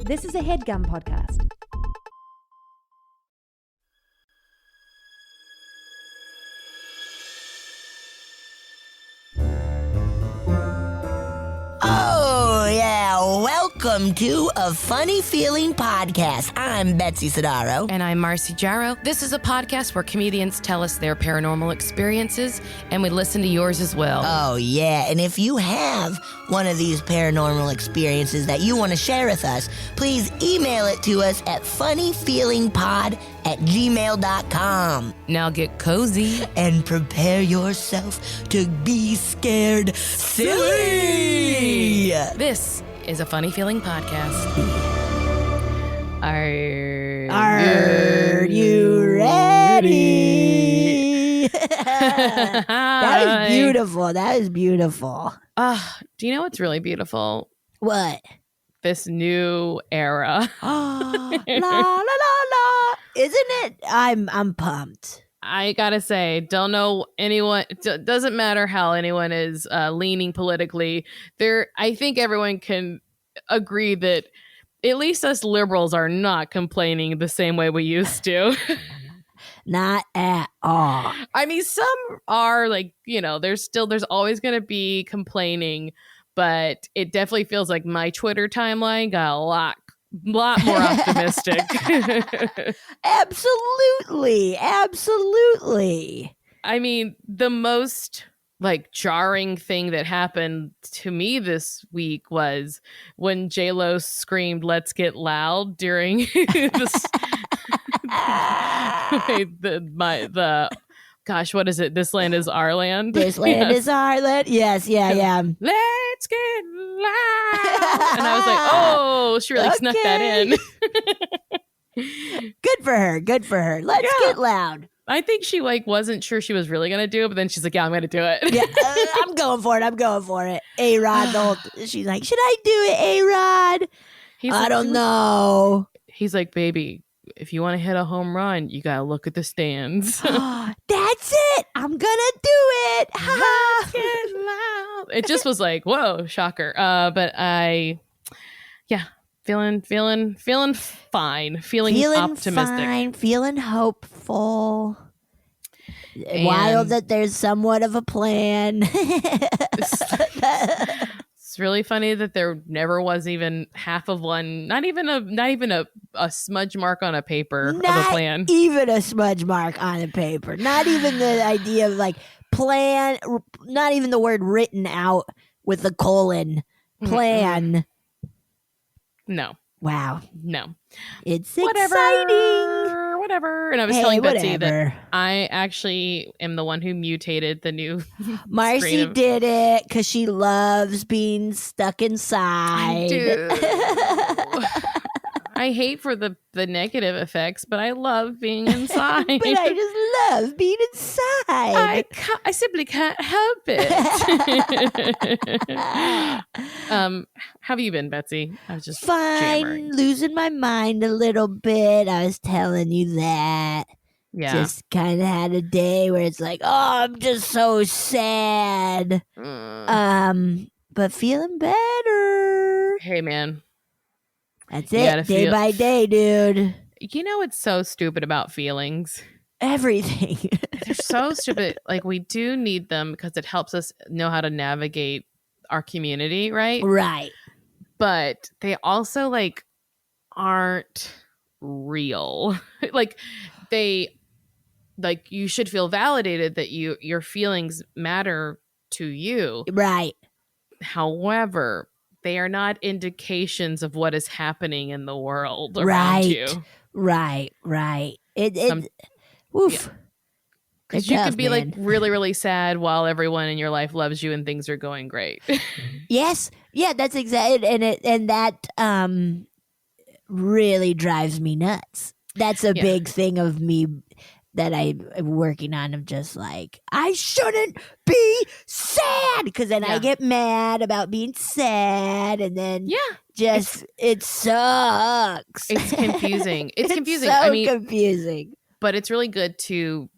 This is a HeadGum podcast. Oh, yeah. Welcome to A Funny Feeling Podcast. I'm Betsy Sidaro. And I'm Marcy Jarrow. This is a podcast where comedians tell us their paranormal experiences, and we listen to yours as well. Oh, yeah. And if you have one of these paranormal experiences that you want to share with us, please email it to us at funnyfeelingpod@gmail.com. Now get cozy. And prepare yourself to be scared silly. This is a Funny Feeling podcast. Are you ready? That was beautiful. That was beautiful. Do you know what's really beautiful? What? This new era. La la la la. Isn't it? I'm pumped. I gotta say, don't know anyone. Doesn't matter how anyone is leaning politically. I think everyone can agree that at least us liberals are not complaining the same way we used to. Not at all. I mean, some are like, there's always going to be complaining, but it definitely feels like my Twitter timeline got a lot more optimistic. Absolutely. I mean, the most jarring thing that happened to me this week was when J-Lo screamed "Let's get loud" during this gosh, what is it? This land is our land. This land is our land. Yes, yeah. Let's get loud. And I was like, oh, she really snuck that in. Good for her. Let's get loud. I think she wasn't sure she was really gonna do it, but then she's like, "Yeah, I'm gonna do it." Yeah, I'm going for it. A-Rod, she's like, "Should I do it, A-Rod?" I don't know. He's like, "Baby, if you want to hit a home run, you gotta look at the stands." That's it. I'm gonna do it. Let's get loud. It just was like, whoa, shocker. But feeling fine, feeling optimistic, feeling hopeful. And wild that there's somewhat of a plan. It's really funny that there never was even half of one, not even a smudge mark on a paper of a plan. Not even a smudge mark on a paper. Not even the idea of plan, not even the word written out with a colon. Plan. Mm-mm. No. Wow. No. It's exciting. Whatever. And I was telling Betsy that I actually am the one who mutated the new Marcy did it because she loves being stuck inside. I do. I hate for the negative effects, but I love being inside. But I just love being inside. I simply can't help it. How have you been, Betsy? I was just fine, jammering. Losing my mind a little bit. I was telling you that. Yeah. Just kind of had a day where it's like, oh, I'm just so sad. But feeling better. Hey, man. That's it. Day by day, dude. You know what's so stupid about feelings? Everything. They're so stupid. We do need them because it helps us know how to navigate our community, right? Right. But they also aren't real. You should feel validated that your feelings matter to you. Right. However, they are not indications of what is happening in the world around you. Right. Oof. Because you could be really, really sad while everyone in your life loves you and things are going great. Yes. Yeah, that's exactly. And that really drives me nuts. That's a big thing of me that I'm working on. I'm just I shouldn't be sad, because then I get mad about being sad, and then it sucks. It's confusing. It's confusing. So confusing. But it's really good to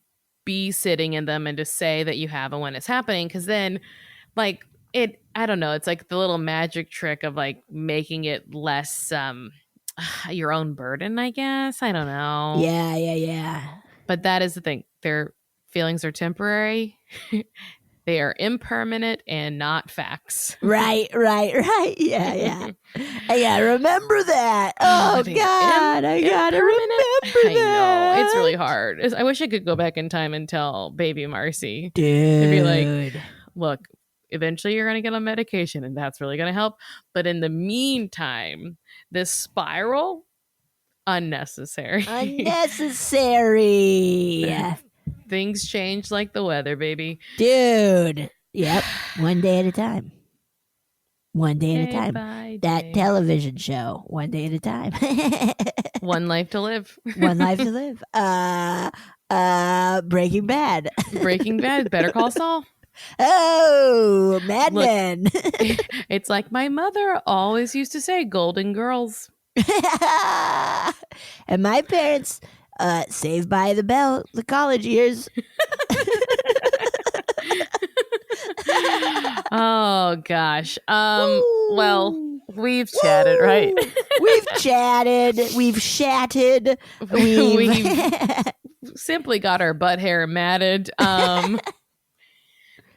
be sitting in them and to say that you have and when it's happening, because then I don't know, it's like the little magic trick of making it less your own burden, I guess. I don't know. Yeah. But that is the thing. Their feelings are temporary. They are impermanent and not facts. Right. Yeah. Remember that. Oh, God. I got to remember that. I know. It's really hard. I wish I could go back in time and tell baby Marcy. Dude. To be like, look, eventually you're going to get on medication and that's really going to help. But in the meantime, this spiral, unnecessary. Things change like the weather, baby. Dude. Yep. One day at a time. One day at a time. That television show. One day at a time. One life to live. One life to live. Breaking Bad. Breaking Bad. Better Call Saul. Oh, Mad Men. It's like my mother always used to say, Golden Girls. And my parents, Saved by the Bell, the college years. Oh gosh. Well, we've chatted, right? We've chatted. We've shatted. We've simply got our butt hair matted.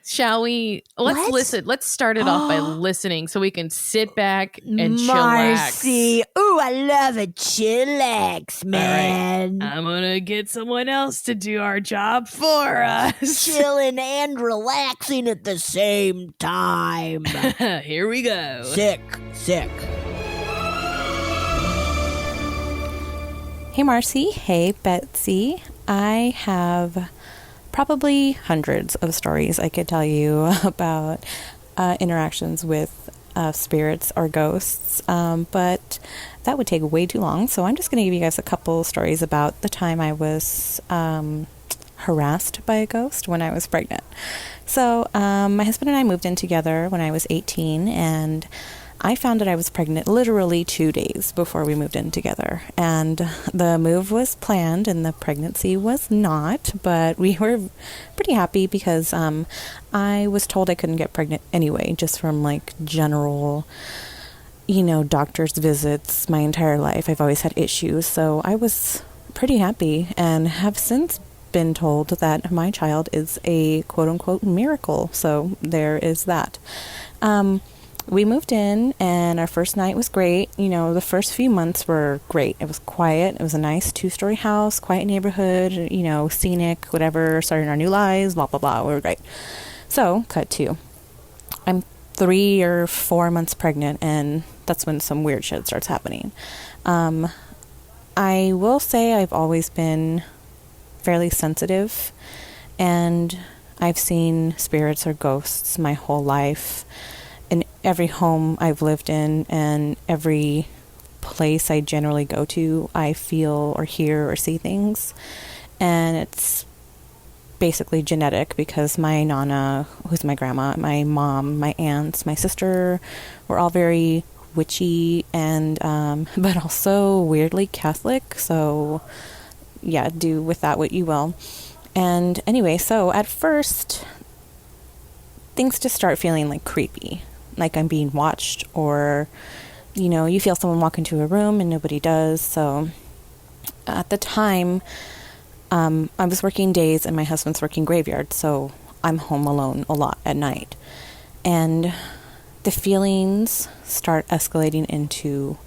Shall we? Let's listen. Let's start it off by listening so we can sit back and chillax. Marcy. Ooh, I love a chillax, man. Right. I'm going to get someone else to do our job for us. Chilling and relaxing at the same time. Here we go. Sick. Hey, Marcy. Hey, Betsy. I have probably hundreds of stories I could tell you about interactions with spirits or ghosts, but that would take way too long. So I'm just going to give you guys a couple stories about the time I was harassed by a ghost when I was pregnant. So my husband and I moved in together when I was 18, and I found that I was pregnant literally 2 days before we moved in together. And the move was planned and the pregnancy was not, but we were pretty happy because I was told I couldn't get pregnant anyway, just from like general, doctor's visits my entire life. I've always had issues, so I was pretty happy and have since been told that my child is a quote-unquote miracle. So there is that. We moved in and our first night was great. The first few months were great. It was quiet. It was a nice 2-story house, quiet neighborhood, scenic, whatever, starting our new lives, blah, blah, blah. We were great. So, cut to, I'm 3 or 4 months pregnant, and that's when some weird shit starts happening. I will say I've always been fairly sensitive, and I've seen spirits or ghosts my whole life. In every home I've lived in and every place I generally go to, I feel or hear or see things. And it's basically genetic because my nana, who's my grandma, my mom, my aunts, my sister, were all very witchy and but also weirdly Catholic. So yeah, do with that what you will. And anyway, so at first things just start feeling like creepy. Like I'm being watched, or, you feel someone walk into a room and nobody does. So at the time, I was working days and my husband's working graveyard. So I'm home alone a lot at night. And the feelings start escalating into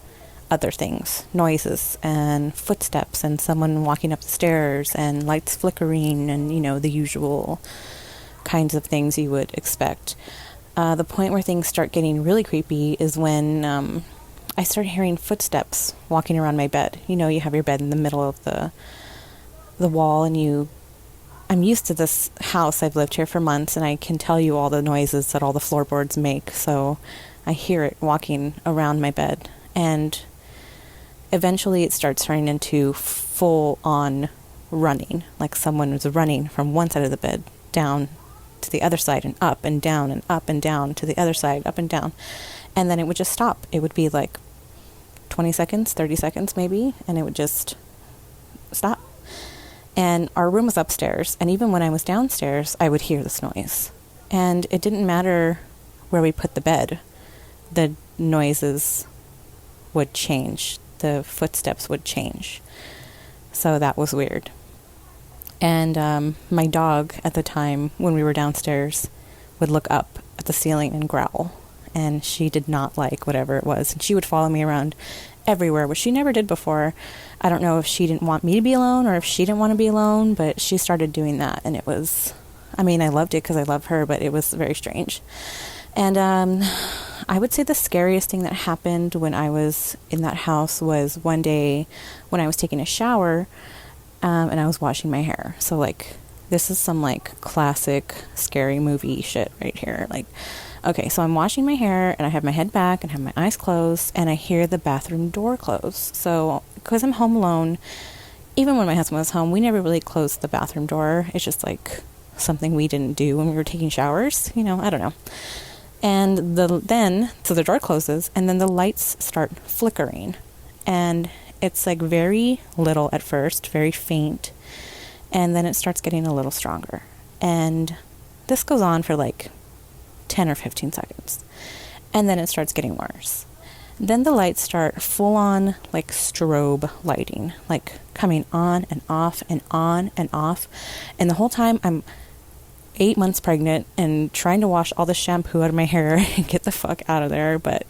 other things, noises and footsteps and someone walking up the stairs and lights flickering and, the usual kinds of things you would expect. The point where things start getting really creepy is when I start hearing footsteps walking around my bed. You have your bed in the middle of the wall, and I'm used to this house. I've lived here for months, and I can tell you all the noises that all the floorboards make. So I hear it walking around my bed, and eventually it starts turning into full-on running, like someone was running from one side of the bed down to the other side and up and down and up and down to the other side, up and down. And then it would just stop. It would be like 20 seconds, 30 seconds maybe, and it would just stop. And our room was upstairs, and even when I was downstairs, I would hear this noise. And it didn't matter where we put the bed, the noises would change. the footsteps would change. So that was weird. And my dog at the time, when we were downstairs, would look up at the ceiling and growl. And she did not like whatever it was. And she would follow me around everywhere, which she never did before. I don't know if she didn't want me to be alone or if she didn't want to be alone, but she started doing that. And it was, I mean, I loved it because I love her, but it was very strange. And I would say the scariest thing that happened when I was in that house was one day when I was taking a shower, and I was washing my hair. So, like, this is some, like, classic scary movie shit right here. Like, okay, so I'm washing my hair, and I have my head back and have my eyes closed, and I hear the bathroom door close. So, because I'm home alone, even when my husband was home, we never really closed the bathroom door. It's just, like, something we didn't do when we were taking showers. You know, I don't know. And so the door closes, and then the lights start flickering. And it's like very little at first, very faint. And then it starts getting a little stronger. And this goes on for like 10 or 15 seconds. And then it starts getting worse. Then the lights start full on like strobe lighting, like coming on and off and on and off. And the whole time I'm 8 months pregnant and trying to wash all the shampoo out of my hair and get the fuck out of there, but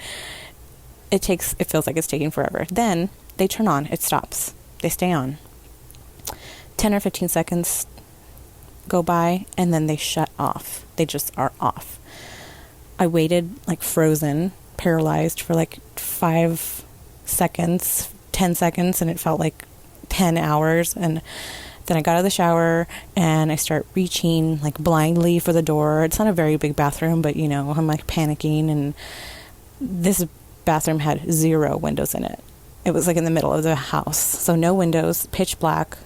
it feels like it's taking forever. Then they turn on, it stops. They stay on. 10 or 15 seconds go by and then they shut off. They just are off. I waited like frozen, paralyzed for like 5 seconds, 10 seconds, and it felt like 10 hours. And then I got out of the shower and I start reaching like blindly for the door. It's not a very big bathroom, but you know, I'm like panicking, and this bathroom had 0 windows in it. It was like in the middle of the house. So no windows, pitch black.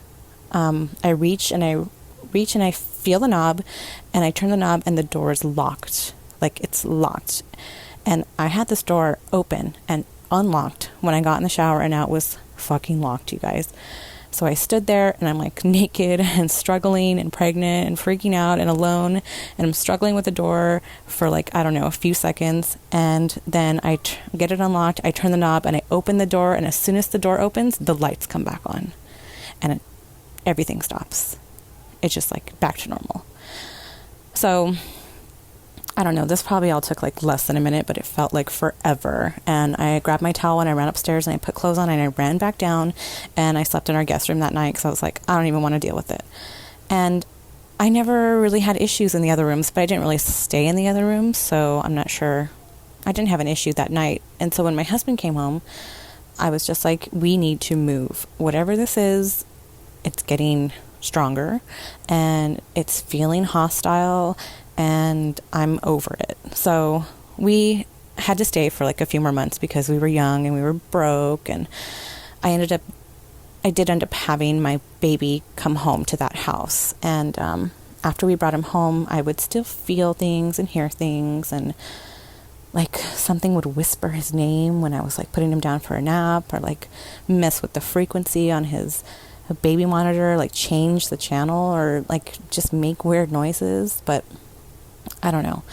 I reach and I feel the knob, and I turn the knob and the door is locked. Like it's locked. And I had this door open and unlocked when I got in the shower, and now it was fucking locked, you guys. So I stood there and I'm like naked and struggling and pregnant and freaking out and alone, and I'm struggling with the door for like, I don't know, a few seconds. And then I get it unlocked, I turn the knob and I open the door, and as soon as the door opens, the lights come back on and everything stops. It's just like back to normal. So I don't know, this probably all took like less than a minute, but it felt like forever. And I grabbed my towel and I ran upstairs and I put clothes on and I ran back down, and I slept in our guest room that night because I was like, I don't even want to deal with it. And I never really had issues in the other rooms, but I didn't really stay in the other rooms, so I'm not sure. I didn't have an issue that night. And so when my husband came home, I was just like, we need to move. Whatever this is, it's getting stronger and it's feeling hostile, and I'm over it. So we had to stay for like a few more months because we were young and we were broke, and I did end up having my baby come home to that house. And after we brought him home, I would still feel things and hear things, and like something would whisper his name when I was like putting him down for a nap, or like mess with the frequency on his baby monitor, like change the channel, or like just make weird noises. But I don't know.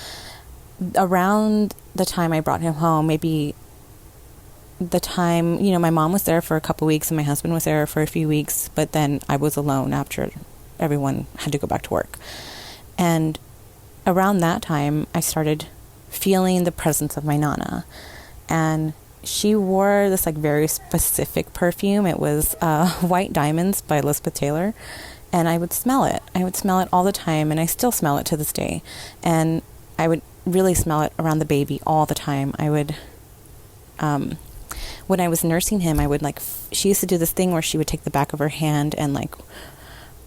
Around the time I brought him home, maybe the time, you know, my mom was there for a couple weeks and my husband was there for a few weeks, but then I was alone after everyone had to go back to work. And around that time, I started feeling the presence of my Nana. And she wore this like very specific perfume. It was White Diamonds by Elizabeth Taylor. And I would smell it. I would smell it all the time, and I still smell it to this day. And I would really smell it around the baby all the time. I would, when I was nursing him, I would like, she used to do this thing where she would take the back of her hand and like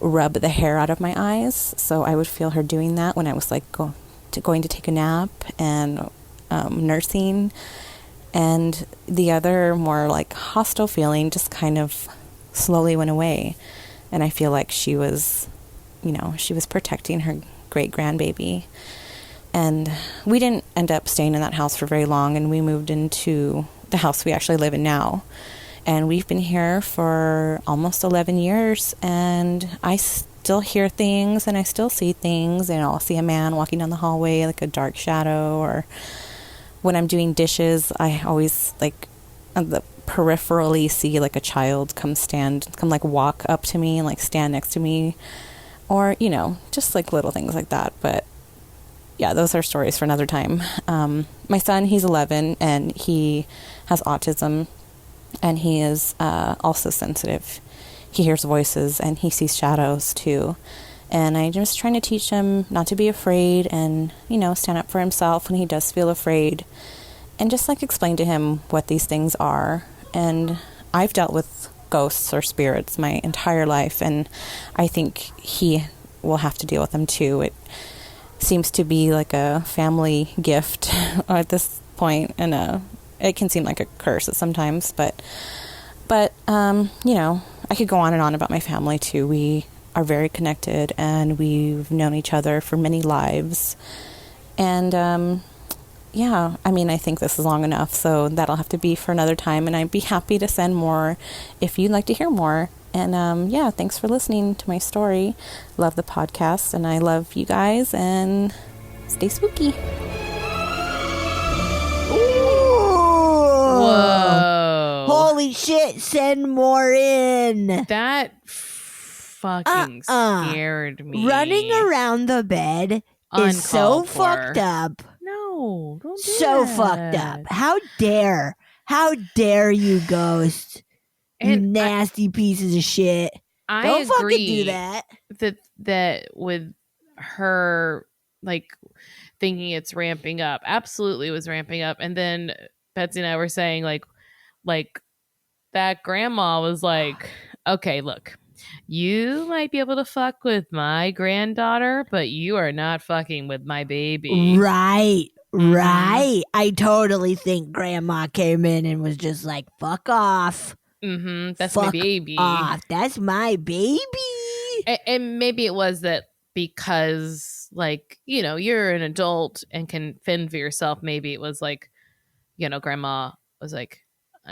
rub the hair out of my eyes. So I would feel her doing that when I was like going to take a nap and nursing. And the other more like hostile feeling just kind of slowly went away. And I feel like she was, you know, she was protecting her great grandbaby. And we didn't end up staying in that house for very long, and we moved into the house we actually live in now. And we've been here for almost 11 years, and I still hear things and I still see things. And I'll see a man walking down the hallway, like a dark shadow, or when I'm doing dishes, I always like, the peripherally see like a child come like walk up to me and like stand next to me, or, you know, just like little things like that. But yeah, those are stories for another time. My son, he's 11 and he has autism, and he is also sensitive. He hears voices and he sees shadows too. And I'm just trying to teach him not to be afraid and, you know, stand up for himself when he does feel afraid, and just like explain to him what these things are. And I've dealt with ghosts or spirits my entire life, and I think he will have to deal with them too. It seems to be like a family gift at this point, and it can seem like a curse at sometimes, but you know, I could go on and on about my family too. We are very connected, and we've known each other for many lives. And yeah, I mean, I think this is long enough, so that'll have to be for another time, and I'd be happy to send more if you'd like to hear more. And yeah, thanks for listening to my story. Love the podcast, and I love you guys, and stay spooky. Whoa. Holy shit, send more in. That fucking scared me. Running around the bed is so fucked up. No, don't do so that. Fucked up. How dare you, ghost? You nasty pieces of shit. Don't fucking do that. That with her, like, thinking it's ramping up. Absolutely was ramping up. And then Betsy and I were saying, like that grandma was like, okay, look, you might be able to fuck with my granddaughter, but you are not fucking with my baby. Right. Right. I totally think grandma came in and was just like, fuck off. That's my baby. Off. That's my baby. And maybe it was that because, like, you know, you're an adult and can fend for yourself. Maybe it was like, you know, grandma was like,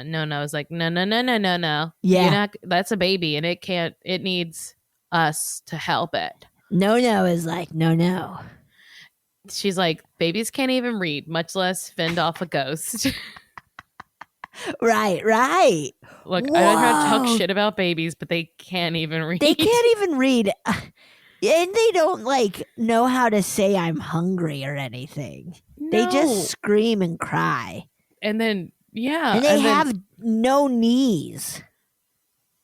no. I was like, no. Yeah. You're not, that's a baby, and it needs us to help it. No is like, no. She's like, babies can't even read, much less fend off a ghost. Right. Look, whoa. I don't know how to talk shit about babies, but they can't even read. They can't even read. And they don't, like, know how to say I'm hungry or anything. No. They just scream and cry. And then, yeah. And they have no knees.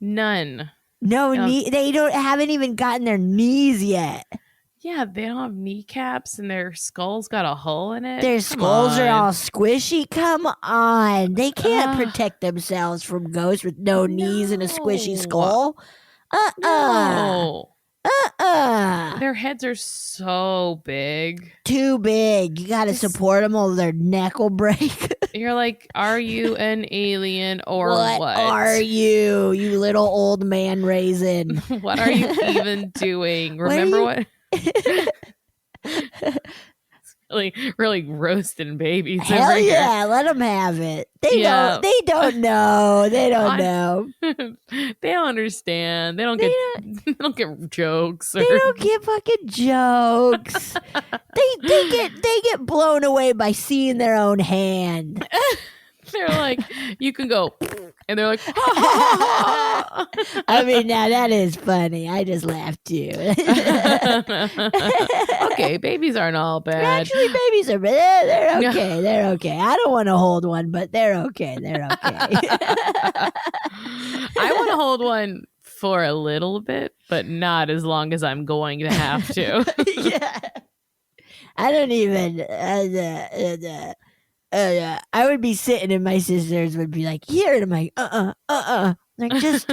None. No knee. They haven't even gotten their knees yet. Yeah, they don't have kneecaps, and their skull's got a hole in it. Their skulls are all squishy. Come on. They can't protect themselves from ghosts with no knees and a squishy skull. No. Their heads are so big. Too big. You got to support them or their neck will break. You're like, are you an alien or what? What are you, you little old man raisin? What are you even doing? Remember what? really roasting babies. Hell yeah, let them have it. They don't know. They don't know. They don't understand. They don't get jokes. They don't get fucking jokes. they get blown away by seeing their own hand. They're like, you can go, and they're like, I mean, now that is funny. I just laughed too. Okay, babies aren't all bad. Actually, babies are bad. They're okay. They're okay. I don't want to hold one, but they're okay. They're okay. I want to hold one for a little bit, but not as long as I'm going to have to. Yeah. I don't even. I would be sitting and my sisters would be like, here, and I'm like, like, just,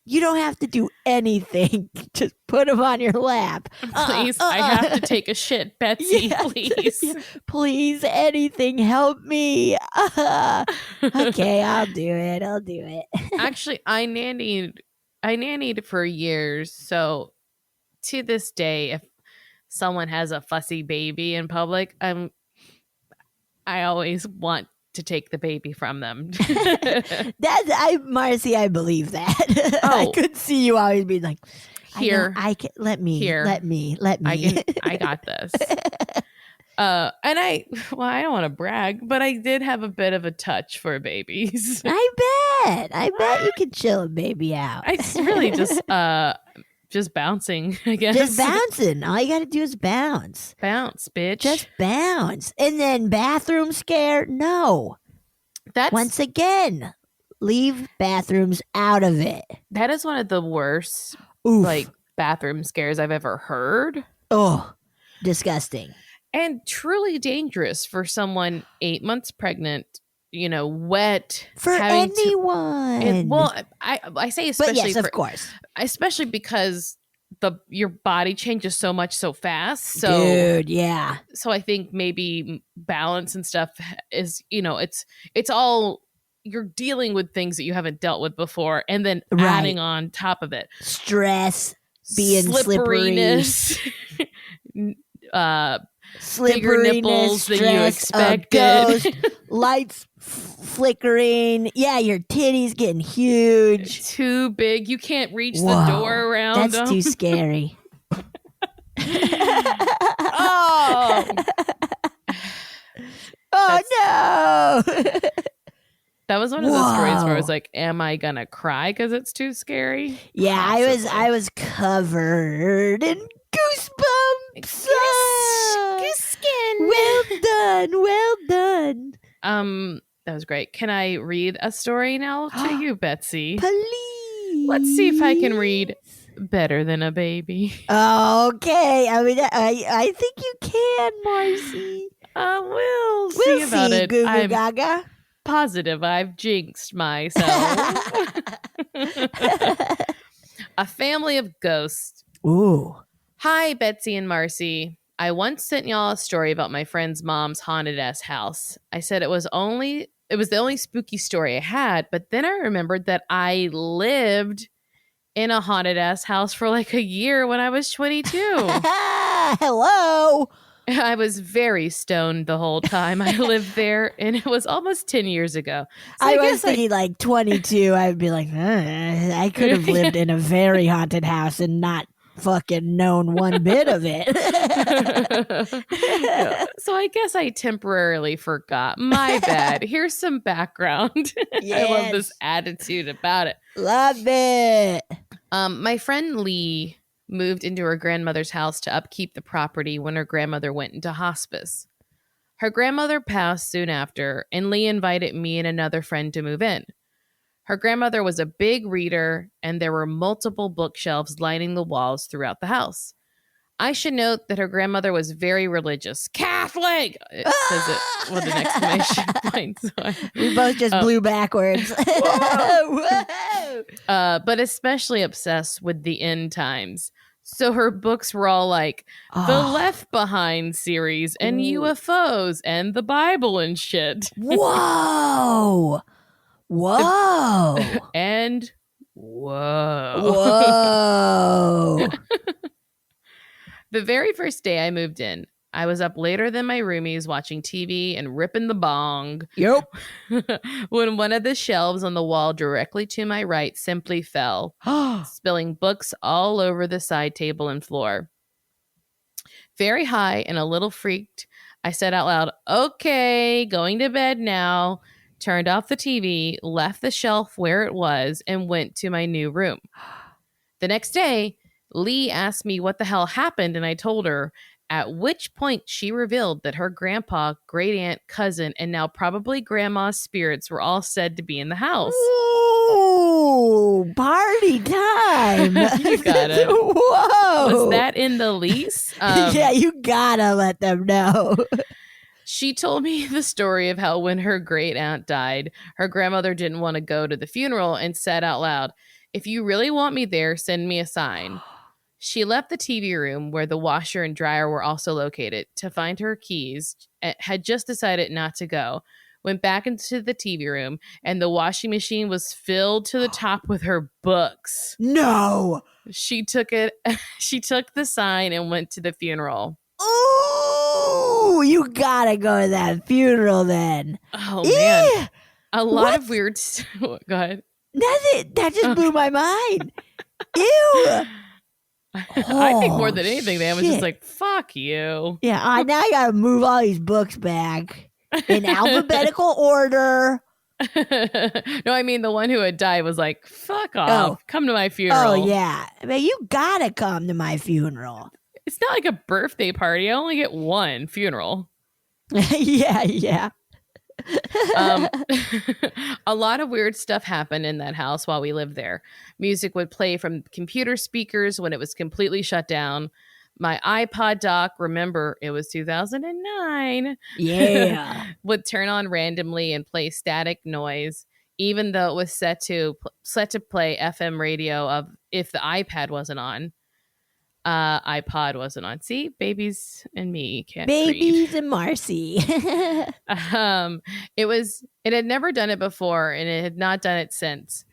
you don't have to do anything. Just put them on your lap. Please, I have to take a shit, Betsy, please. Yeah. Please, anything, help me. Okay, I'll do it. Actually, I nannied for years, so to this day, if someone has a fussy baby in public, I always want to take the baby from them. Marcy, I believe that. I could see you always being like, here, I can, let me. I got this. And I don't want to brag, but I did have a bit of a touch for babies. I I bet you can chill a baby out. It's really just bouncing, I guess. Just bouncing. All you got to do is bounce. Bounce, bitch. Just bounce. And then bathroom scare? No. Once again, leave bathrooms out of it. That is one of the worst bathroom scares I've ever heard. Oh, disgusting. And truly dangerous for someone 8 months pregnant, wet. For anyone. I say especially. But yes, of course. Especially because your body changes so much so fast. So, dude, yeah. So I think maybe balance and stuff is, it's all, you're dealing with things that you haven't dealt with before, and then adding on top of it stress, being slipperiness, bigger nipples than you expected, lights flickering. Yeah, your titties getting huge, too big. You can't reach the door around. That's too scary. Oh no. That was one of those stories where I was like, am I gonna cry because it's too scary? Yeah, possibly. I was covered in goosebumps. Goose skin. Well done. That was great. Can I read a story now to you, Betsy? Please. Let's see if I can read better than a baby. Okay. I mean, I think you can, Marcy. We'll see about it. Goo Goo Gaga. Positive I've jinxed myself. A family of ghosts. Ooh. Hi, Betsy and Marcy. I once sent y'all a story about my friend's mom's haunted ass house. I said it was the only spooky story I had, but then I remembered that I lived in a haunted ass house for like a year when I was 22. Hello. I was very stoned the whole time I lived there, and it was almost 10 years ago. So I was thinking like 22. I'd be like, I could have lived in a very haunted house and not fucking known one bit of it. Yeah. So I guess I temporarily forgot. My bad. Here's some background. Yes. I love this attitude about it. Love it. My friend Lee moved into her grandmother's house to upkeep the property when her grandmother went into hospice. Her grandmother passed soon after, and Lee invited me and another friend to move in. Her grandmother was a big reader, and there were multiple bookshelves lining the walls throughout the house. I should note that her grandmother was very religious. Catholic! It says it with an exclamation point. So we both just blew backwards. Whoa. But especially obsessed with the end times. So her books were all like the Left Behind series and UFOs and the Bible and shit. Whoa! And whoa. The very first day I moved in, I was up later than my roomies watching TV and ripping the bong. Yep. When one of the shelves on the wall directly to my right simply fell, spilling books all over the side table and floor. Very high and a little freaked, I said out loud, "Okay, going to bed now." Turned off the TV, left the shelf where it was, and went to my new room. The next day, Lee asked me what the hell happened, and I told her, at which point she revealed that her grandpa, great aunt, cousin, and now probably grandma's spirits were all said to be in the house. Ooh, party time. You got it. Whoa. Was that in the lease? Yeah, you gotta let them know. She told me the story of how when her great aunt died, her grandmother didn't want to go to the funeral and said out loud, "If you really want me there, send me a sign." She left the TV room where the washer and dryer were also located to find her keys, had just decided not to go, went back into the TV room, and the washing machine was filled to the top with her books. No. She took the sign and went to the funeral. Ooh, you gotta go to that funeral then. Oh, man. A lot of weird... Go ahead. That just blew my mind. Ew. I think more than anything, they was just like, fuck you. Yeah, now I gotta move all these books back in alphabetical order. No, I mean the one who had died was like, fuck off. Come to my funeral. Oh, yeah. I mean, you gotta come to my funeral. It's not like a birthday party. I only get one funeral. Yeah. A lot of weird stuff happened in that house while we lived there. Music would play from computer speakers when it was completely shut down. My iPod dock, remember it was 2009. Yeah. Would turn on randomly and play static noise, even though it was set to play FM radio of if the iPad wasn't on. iPod wasn't on. See, babies and me can't Babies read. and Marcy. It had never done it before, and it had not done it since.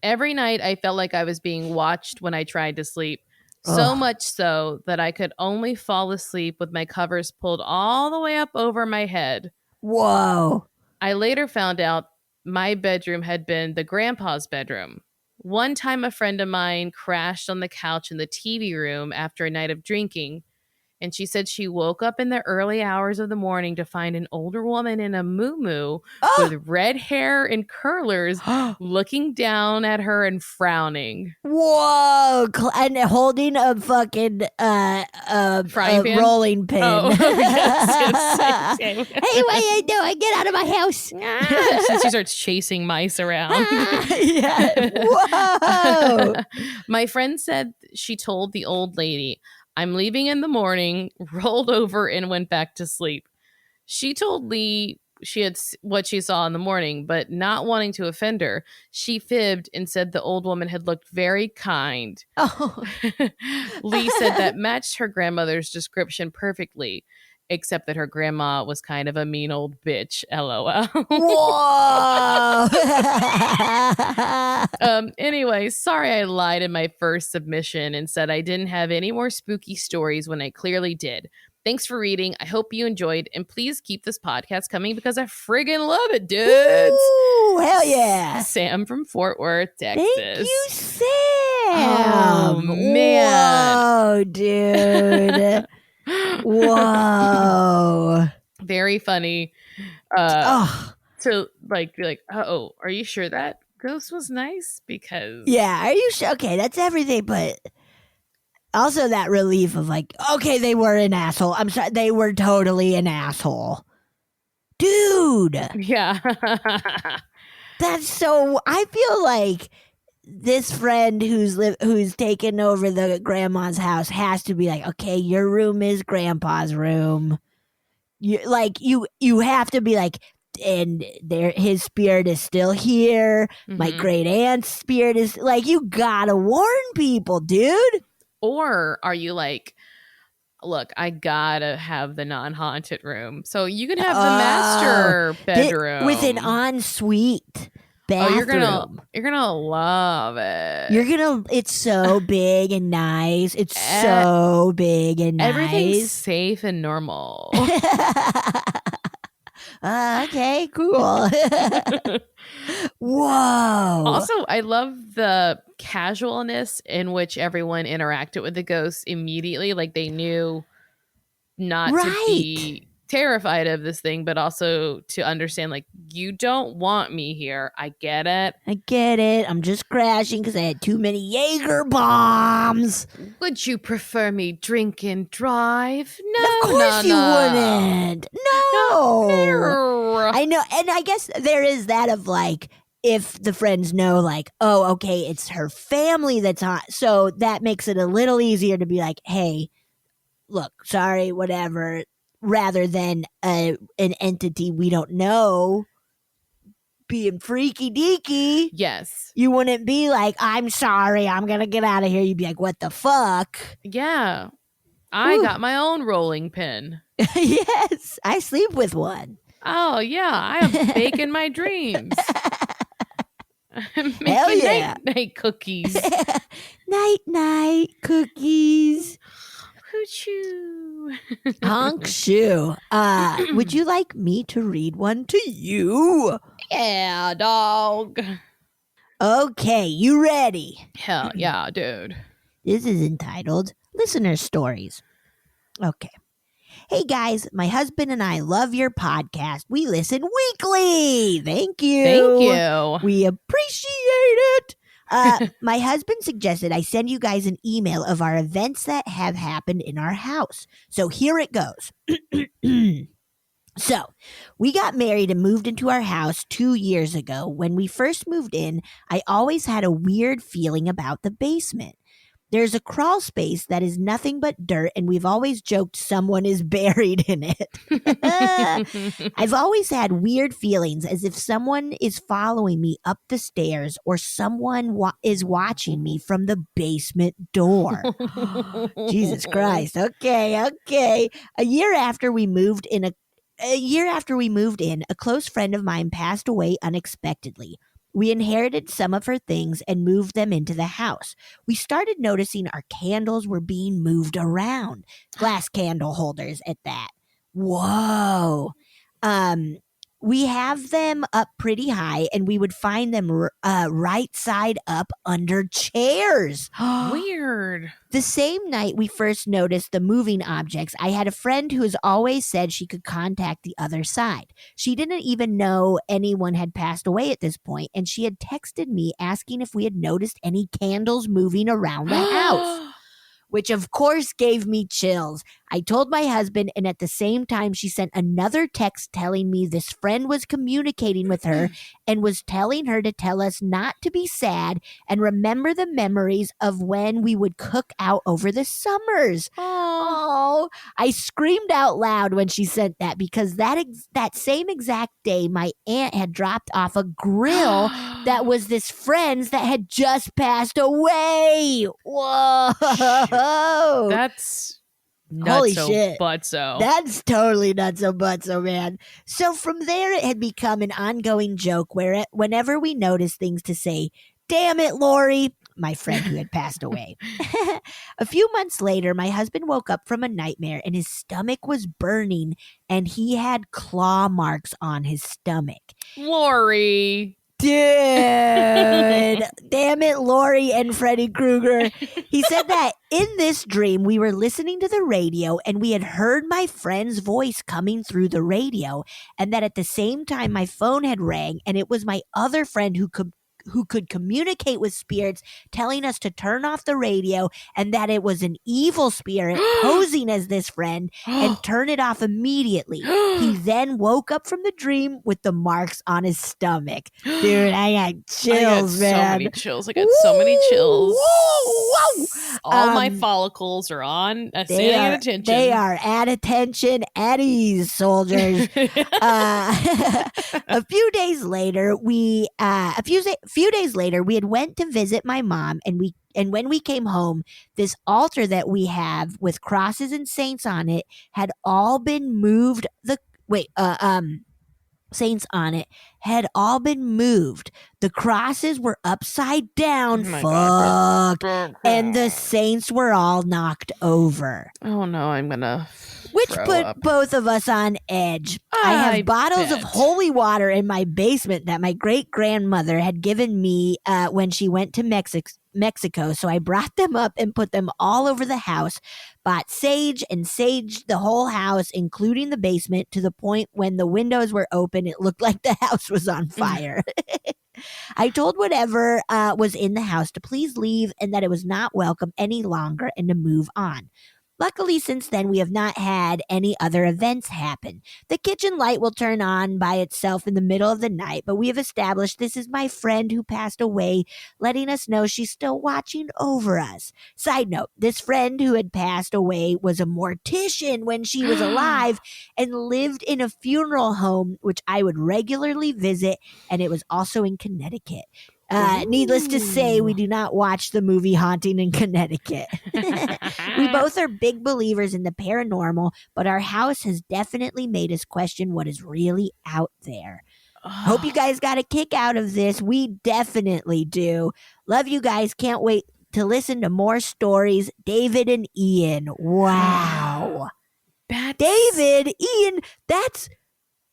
Every night I felt like I was being watched when I tried to sleep. So much so that I could only fall asleep with my covers pulled all the way up over my head. Whoa. I later found out my bedroom had been the grandpa's bedroom. One time a friend of mine crashed on the couch in the TV room after a night of drinking, and she said she woke up in the early hours of the morning to find an older woman in a muumuu with red hair and curlers looking down at her and frowning. Whoa. And holding a fucking frying pan? Rolling pin. Oh, yes. Hey, what are you doing? Get out of my house. She starts chasing mice around. Yeah. Whoa. My friend said she told the old lady, I'm leaving in the morning, rolled over and went back to sleep. She told Lee she had what she saw in the morning, but not wanting to offend her, she fibbed and said the old woman had looked very kind. Oh. Lee said that matched her grandmother's description perfectly, except that her grandma was kind of a mean old bitch, LOL. Whoa. Anyway, sorry I lied in my first submission and said I didn't have any more spooky stories when I clearly did. Thanks for reading. I hope you enjoyed, and please keep this podcast coming because I friggin' love it, dudes. Ooh, hell yeah. Sam from Fort Worth, Texas. Thank you, Sam. Oh, man. Whoa, dude. Whoa. Very funny. To like be like, oh, are you sure that ghost was nice? Because yeah, are you sure? Okay, that's everything, but also that relief of like, okay, they were an asshole. I'm sorry, they were totally an asshole. Dude. Yeah. That's so, I feel like this friend who's taken over the grandma's house has to be like, okay, your room is grandpa's room. You have to be like, and his spirit is still here. Mm-hmm. My great aunt's spirit is like, you gotta warn people, dude. Or are you like, look, I gotta have the non-haunted room, so you can have the master bedroom with an ensuite bathroom. Oh, you're gonna love it. It's so big and nice. It's so big and nice. Everything's safe and normal. Okay, cool. Whoa. Also, I love the casualness in which everyone interacted with the ghosts immediately. Like they knew not to be terrified of this thing, but also to understand, like, you don't want me here. I get it. I'm just crashing because I had too many Jaeger bombs. Would you prefer me drink and drive? No, of course you wouldn't. No. I know. And I guess there is that of like, if the friends know, like, oh, okay, it's her family that's on. So that makes it a little easier to be like, hey, look, sorry, whatever. Rather than an entity we don't know being freaky deaky. Yes. You wouldn't be like, I'm sorry, I'm going to get out of here. You'd be like, what the fuck? Yeah. I got my own rolling pin. Yes. I sleep with one. Oh, yeah. I have bake in my dreams. Hell yeah. Night cookies. Night cookies. Hoo-choo. Honk shoe. Would you like me to read one to you? Yeah, dog. Okay, you ready? Hell yeah, dude. This is entitled Listener Stories. Okay. Hey guys, my husband and I love your podcast. We listen weekly. Thank you. Thank you. We appreciate it. My husband suggested I send you guys an email of our events that have happened in our house. So here it goes. So, we got married and moved into our house 2 years ago. When we first moved in, I always had a weird feeling about the basement. There's a crawl space that is nothing but dirt, and we've always joked someone is buried in it. I've always had weird feelings as if someone is following me up the stairs or someone is watching me from the basement door. Jesus Christ. Okay. A year after we moved in, a close friend of mine passed away unexpectedly. We inherited some of her things and moved them into the house. We started noticing our candles were being moved around. Glass candle holders at that. Whoa. We have them up pretty high, and we would find them right side up under chairs. Weird. The same night we first noticed the moving objects, I had a friend who has always said she could contact the other side. She didn't even know anyone had passed away at this point, and she had texted me asking if we had noticed any candles moving around the house, which of course gave me chills. I told my husband, and at the same time, she sent another text telling me this friend was communicating with her and was telling her to tell us not to be sad and remember the memories of when we would cook out over the summers. Oh, I screamed out loud when she sent that because that same exact day, my aunt had dropped off a grill that was this friend's that had just passed away. Whoa. That's Holy nutso shit. butso. That's totally nutso butso, man. So from there, it had become an ongoing joke where whenever we noticed things to say, "Damn it, Lori," my friend who had passed away. A few months later, my husband woke up from a nightmare and his stomach was burning and he had claw marks on his stomach. Lori. Dude, damn it, Lori and Freddy Krueger. He said that in this dream, we were listening to the radio and we had heard my friend's voice coming through the radio, and that at the same time my phone had rang and it was my other friend who could communicate with spirits telling us to turn off the radio, and that it was an evil spirit posing as this friend and turn it off immediately. He then woke up from the dream with the marks on his stomach. Dude, I got chills, man. So many chills. I got so many chills. Woo! All my follicles are on standing at attention. They are at attention at ease, soldiers. A few days later, we had went to visit my mom, and when we came home, this altar that we have with crosses and saints on it had all been moved. Saints on it had all been moved. The crosses were upside down, and the saints were all knocked over. Oh no, I'm gonna which put both of us on edge. I have bottles of holy water in my basement that my great-grandmother had given me when she went to Mexico, so I brought them up and put them all over the house, bought sage and saged the whole house, including the basement, to the point when the windows were open, it looked like the house was on fire. I told whatever was in the house to please leave and that it was not welcome any longer and to move on. Luckily, since then, we have not had any other events happen. The kitchen light will turn on by itself in the middle of the night, but we have established this is my friend who passed away, letting us know she's still watching over us. Side note, this friend who had passed away was a mortician when she was alive and lived in a funeral home, which I would regularly visit, and it was also in Connecticut. Needless to say, we do not watch the movie Haunting in Connecticut. We both are big believers in the paranormal, but our house has definitely made us question what is really out there. Hope you guys got a kick out of this. We definitely do. Love you guys. Can't wait to listen to more stories. David and Ian. Wow. David, Ian, that's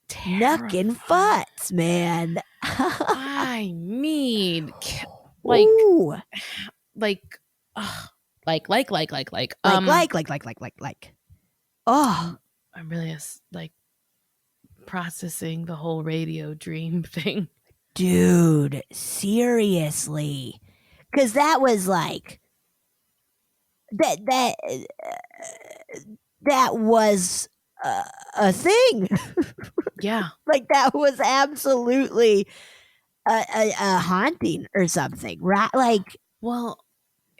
knuckin' futz, man. I mean, like. Oh, I'm really like processing the whole radio dream thing. Dude, seriously. Because that was like that was a thing. Yeah. Like that was absolutely a haunting or something, right? Like, well,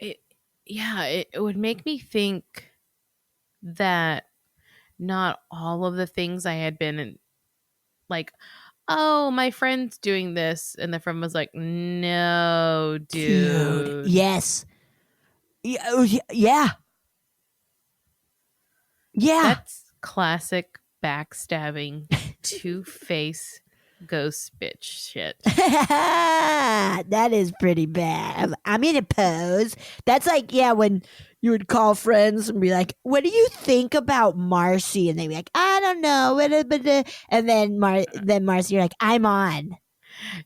it would make me think that not all of the things I had been in, like, oh, my friend's doing this, and the friend was like, no, dude. Yes. Yeah. That's classic backstabbing, two-face ghost bitch shit. That is pretty bad. I'm in a pose. That's like, when you would call friends and be like, what do you think about Marcy? And they'd be like, I don't know. And then Marcy, you're like, I'm on.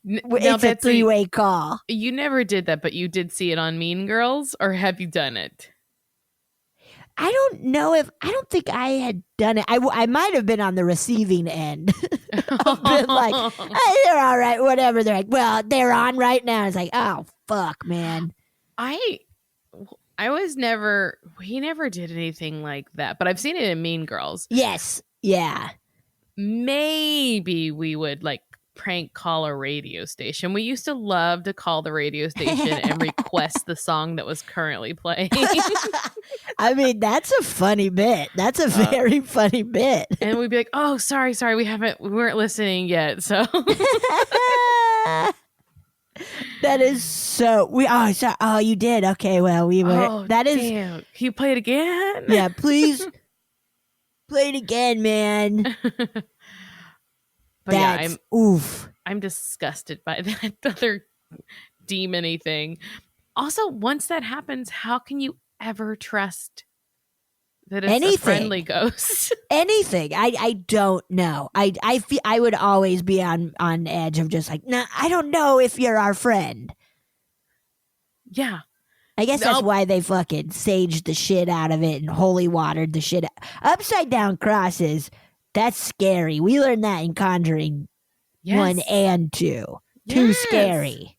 It's a three-way call. You never did that, but you did see it on Mean Girls, or have you done it? I don't think I had done it. I might have been on the receiving end. I've been like, hey, they're all right, whatever. They're like, well, they're on right now. It's like, oh, fuck, man. I was never, he never did anything like that, but I've seen it in Mean Girls. Yes. Yeah. Maybe we would like prank call a radio station. We used to love to call the radio station and request the song that was currently playing. I mean, that's a funny bit. That's a very funny bit. And we'd be like, oh, sorry, we weren't listening yet. So that is so you did. Okay, well, we were. Oh, that is. Damn. Can you play it again? Yeah, please play it again, man. But yeah, oof. I'm disgusted by that other demon-y thing. Also, once that happens, how can you ever trust that it's a friendly ghost? Anything. I don't know. I feel I would always be on edge of just like, nah, I don't know if you're our friend. Yeah. I guess that's why they fucking saged the shit out of it and holy watered the shit. Upside down crosses. That's scary. We learned that in Conjuring 1 and 2. Too scary.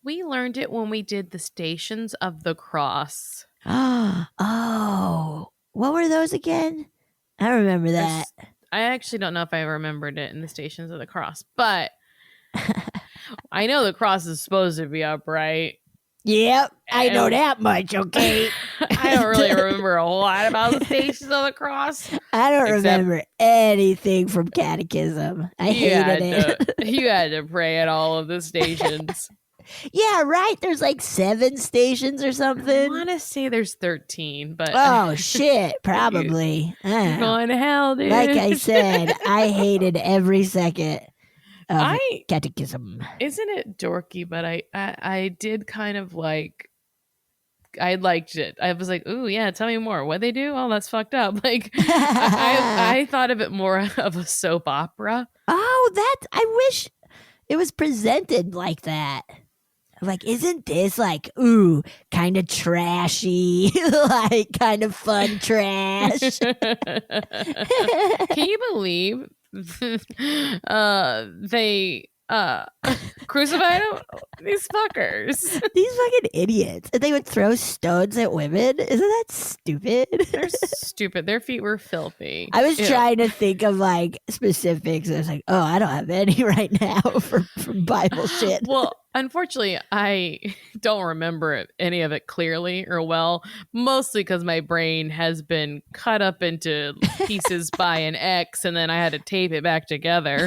We learned it when we did the Stations of the Cross. Oh. What were those again? I don't remember that. I actually don't know if I remembered it in the Stations of the Cross, but I know the cross is supposed to be upright. Yep, I know that much, okay? I don't really remember a lot about the Stations of the Cross. I don't remember anything from catechism. I hated it. You had to pray at all of the stations. Yeah, right. There's like 7 stations or something. I want to say there's 13, but... Oh, shit. Probably. You're going to hell, dude. Like I said, I hated every second of catechism. Isn't it dorky? But I did kind of like... I liked it. I was like, ooh, yeah, tell me more. What'd they do? Oh, that's fucked up. Like, I thought of it more of a soap opera. Oh, I wish it was presented like that. Like, isn't this like, ooh, kind of trashy, like kind of fun trash? Can you believe they crucified them? These fuckers. These fucking idiots. And they would throw stones at women. Isn't that stupid? They're stupid. Their feet were filthy. I was trying to think of like specifics. I was like, oh, I don't have any right now for Bible shit. Well, unfortunately, I don't remember any of it clearly or well, mostly because my brain has been cut up into pieces by an X, and then I had to tape it back together.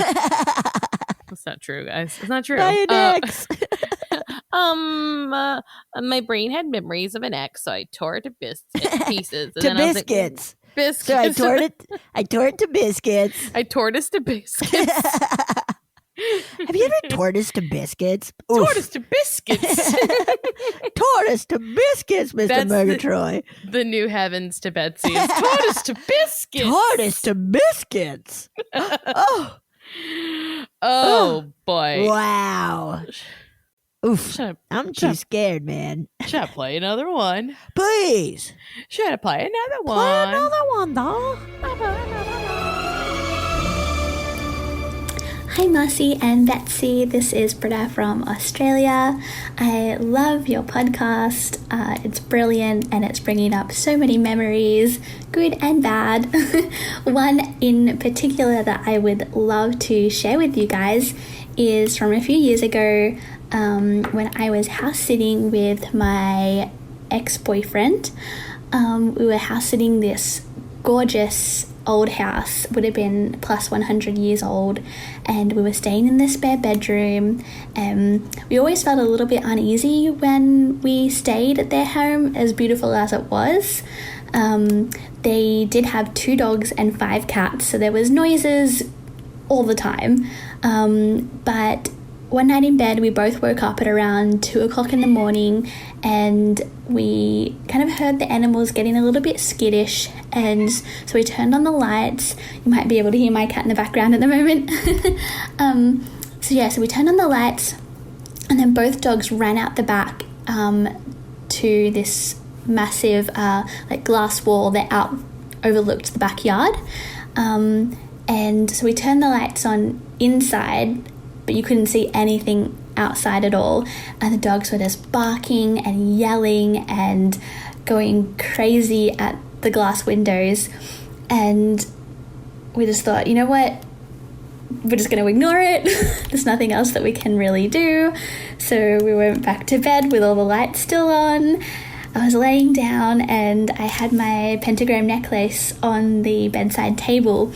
That's not true, guys. It's not true. By an X. My brain had memories of an X, so I tore it to pieces. And to biscuits. Biscuits. So I tore it to biscuits. I tortoise to biscuits. Have you ever tortoise to biscuits? Tortoise to biscuits. Tortoise to biscuits, Mr. That's Murgatroyd. The new heavens to Betsy is tortoise to biscuits. Tortoise to biscuits. Oh boy. Wow. Oof. I'm too scared, man. Should I play another one? Please. Should I play another one? Play another one, though. Hi Marcy and Betsy, this is Britta from Australia. I love your podcast. It's brilliant and it's bringing up so many memories, good and bad. One in particular that I would love to share with you guys is from a few years ago when I was house sitting with my ex-boyfriend. We were house sitting this gorgeous old house, would have been plus 100 years old, and we were staying in this spare bedroom. We always felt a little bit uneasy when we stayed at their home, as beautiful as it was. They did have 2 dogs and 5 cats, so there was noises all the time. But one night in bed, we both woke up at around 2 o'clock in the morning, and we kind of heard the animals getting a little bit skittish, and so we turned on the lights. You might be able to hear my cat in the background at the moment. So we turned on the lights, and then both dogs ran out the back to this massive glass wall that overlooked the backyard. And so we turned the lights on inside, but you couldn't see anything outside at all, and the dogs were just barking and yelling and going crazy at the glass windows. And we just thought, you know what, we're just going to ignore it. There's nothing else that we can really do. So we went back to bed with all the lights still on. I was laying down and I had my pentagram necklace on the bedside table,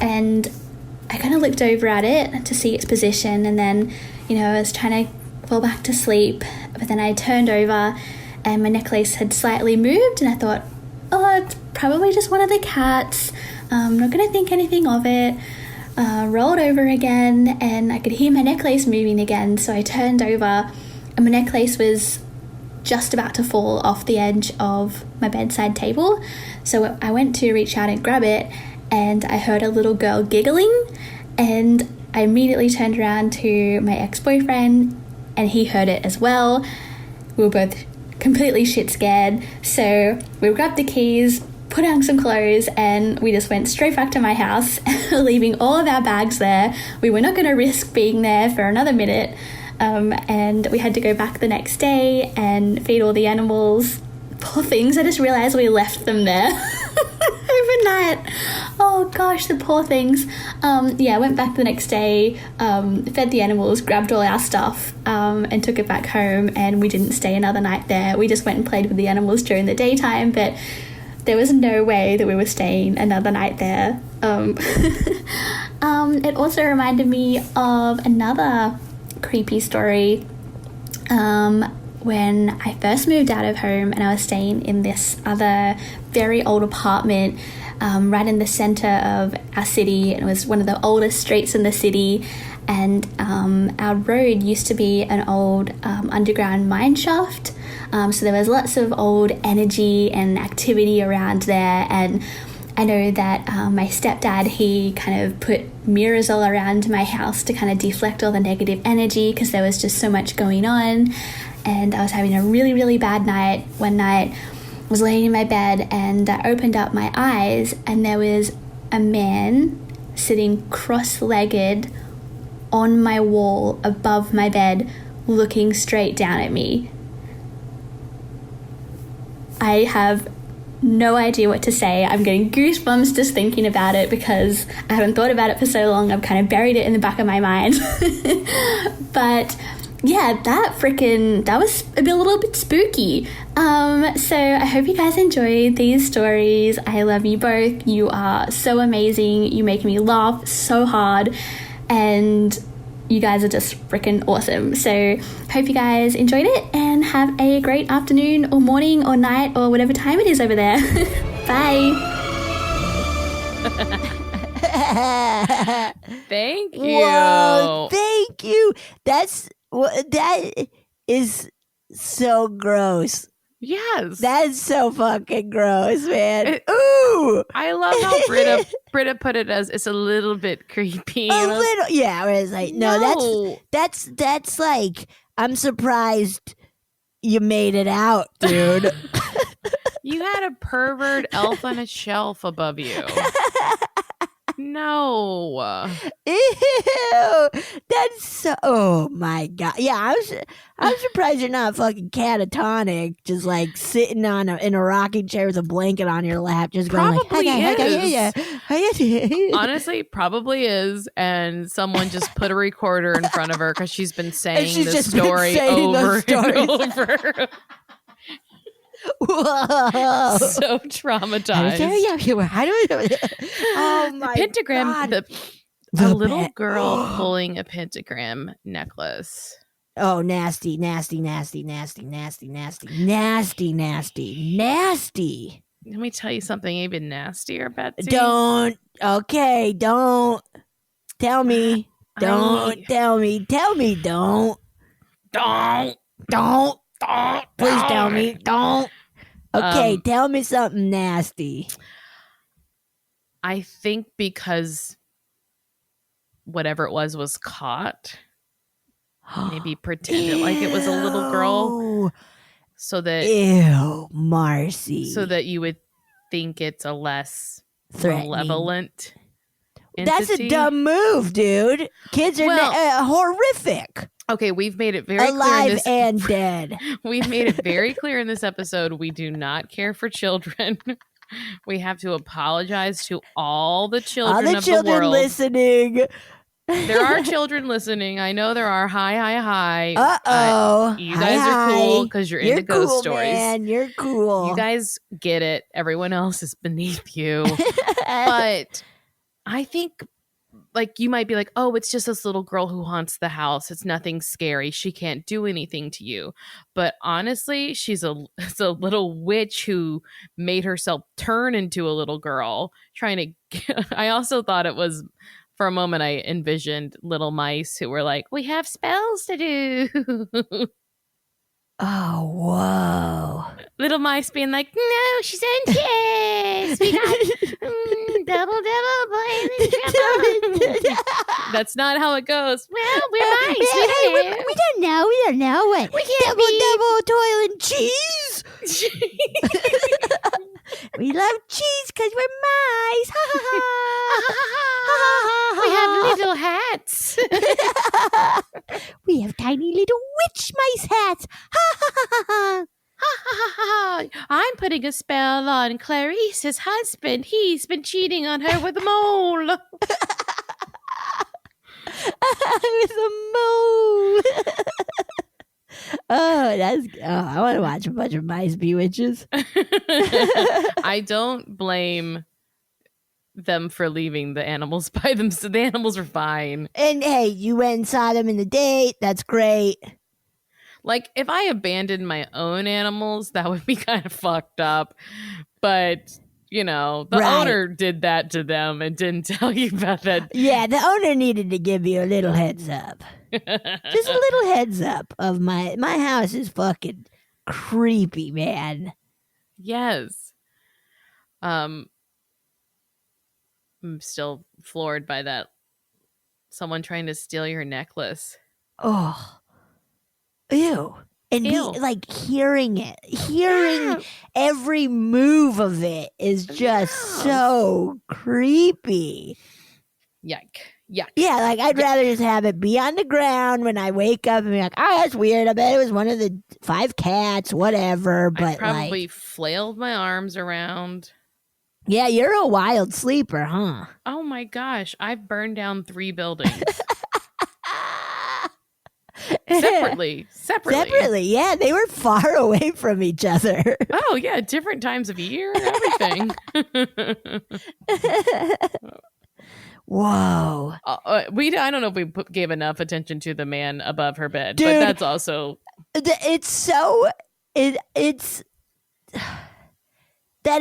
and I kind of looked over at it to see its position, and then, I was trying to fall back to sleep, but then I turned over and my necklace had slightly moved, and I thought, oh, it's probably just one of the cats. I'm not going to think anything of it. Rolled over again, and I could hear my necklace moving again, so I turned over, and my necklace was just about to fall off the edge of my bedside table. So I went to reach out and grab it, and I heard a little girl giggling, and I immediately turned around to my ex-boyfriend, and he heard it as well. We were both completely shit scared, so we grabbed the keys, put on some clothes, and we just went straight back to my house, leaving all of our bags there. We were not going to risk being there for another minute, and we had to go back the next day and feed all the animals. Poor things, I just realised we left them there overnight. Oh gosh, the poor things. I went back the next day, fed the animals, grabbed all our stuff, and took it back home, and we didn't stay another night there. We just went and played with the animals during the daytime, but there was no way that we were staying another night there. It also reminded me of another creepy story. When I first moved out of home and I was staying in this other very old apartment right in the center of our city. It was one of the oldest streets in the city, and our road used to be an old underground mine shaft. So there was lots of old energy and activity around there, and I know that my stepdad, he kind of put mirrors all around my house to kind of deflect all the negative energy because there was just so much going on. And I was having a really, really bad night. One night I was laying in my bed and I opened up my eyes, and there was a man sitting cross-legged on my wall above my bed, looking straight down at me. I have no idea what to say. I'm getting goosebumps just thinking about it because I haven't thought about it for so long. I've kind of buried it in the back of my mind. But yeah, that was a little bit spooky. So I hope you guys enjoyed these stories. I love you both. You are so amazing. You make me laugh so hard, and you guys are just freaking awesome. So hope you guys enjoyed it, and have a great afternoon or morning or night or whatever time it is over there. Bye. Thank you. Whoa, thank you. That is so gross. Yes. That's so fucking gross, man. Ooh. I love how Britta put it as it's a little bit creepy. A little, yeah. Where it's like, no, that's like, I'm surprised you made it out, dude. You had a pervert elf on a shelf above you. No. Ew, that's so. Oh my god! Yeah, I'm surprised you're not fucking catatonic, just like sitting in a rocking chair with a blanket on your lap, just going Probably is. Honestly, probably is. And someone just put a recorder in front of her because she's been saying she's this just been story saying over those and over. Whoa! So traumatized. Oh my Pentagram. god! A little girl pulling a pentagram necklace. Oh, nasty, nasty, nasty, nasty, nasty, nasty, nasty, nasty, nasty. Let me tell you something even nastier, Betsy. Don't. Okay, don't. Tell me. Don't. Tell me. Tell me. Don't. Don't. Don't. Don't. Please tell me. Don't. Okay, tell me something nasty. I think because whatever it was caught. Maybe pretended like it was a little girl. So that Marcy. So that you would think it's a less malevolent entity. That's a dumb move, dude. Kids are horrific. Okay, we've made it very alive clear and dead. We've made it very clear in this episode we do not care for children. We have to apologize to all the children of the world listening. There are children listening. I know there are. Hi. Uh-oh. You guys are cool because you're into ghost cool, stories. Man. You're cool. You guys get it. Everyone else is beneath you. But I think, like, you might be like, oh, it's just this little girl who haunts the house. It's nothing scary. She can't do anything to you. But honestly, it's a little witch who made herself turn into a little girl. I also thought it was... For a moment, I envisioned little mice who were like, we have spells to do. Oh, whoa. Little mice being like, no, she's anxious. We got double boys in trouble. That's not how it goes. Well, we're mice. We don't know. We don't know. What? We can't double toil and cheese. We love cheese because we're mice. Ha ha ha. We have little hats. We have tiny little witch mice hats. Ha ha ha ha. I'm putting a spell on Clarice's husband. He's been cheating on her with a mole. With a mole. I want to watch a bunch of mice be witches. I don't blame them for leaving the animals by them. So the animals are fine. And hey, you went and saw them in the date. That's great. Like, if I abandoned my own animals, that would be kind of fucked up. But, you know, the owner did that to them and didn't tell you about that. Yeah, the owner needed to give you a little heads up. Just a little heads up of my house is fucking creepy, man. Yes. I'm still floored by that. Someone trying to steal your necklace. Oh. Ew. And like hearing every move of it is just so creepy. Yuck. Yeah, like I'd rather just have it be on the ground when I wake up and be like, oh, that's weird. I bet it was one of the 5 cats, whatever. But I probably flailed my arms around. Yeah, you're a wild sleeper, huh? Oh my gosh. I've burned down 3 buildings. Separately, yeah, they were far away from each other. Oh yeah, different times of year, everything. Whoa. I don't know if we gave enough attention to the man above her bed. Dude, but that's also that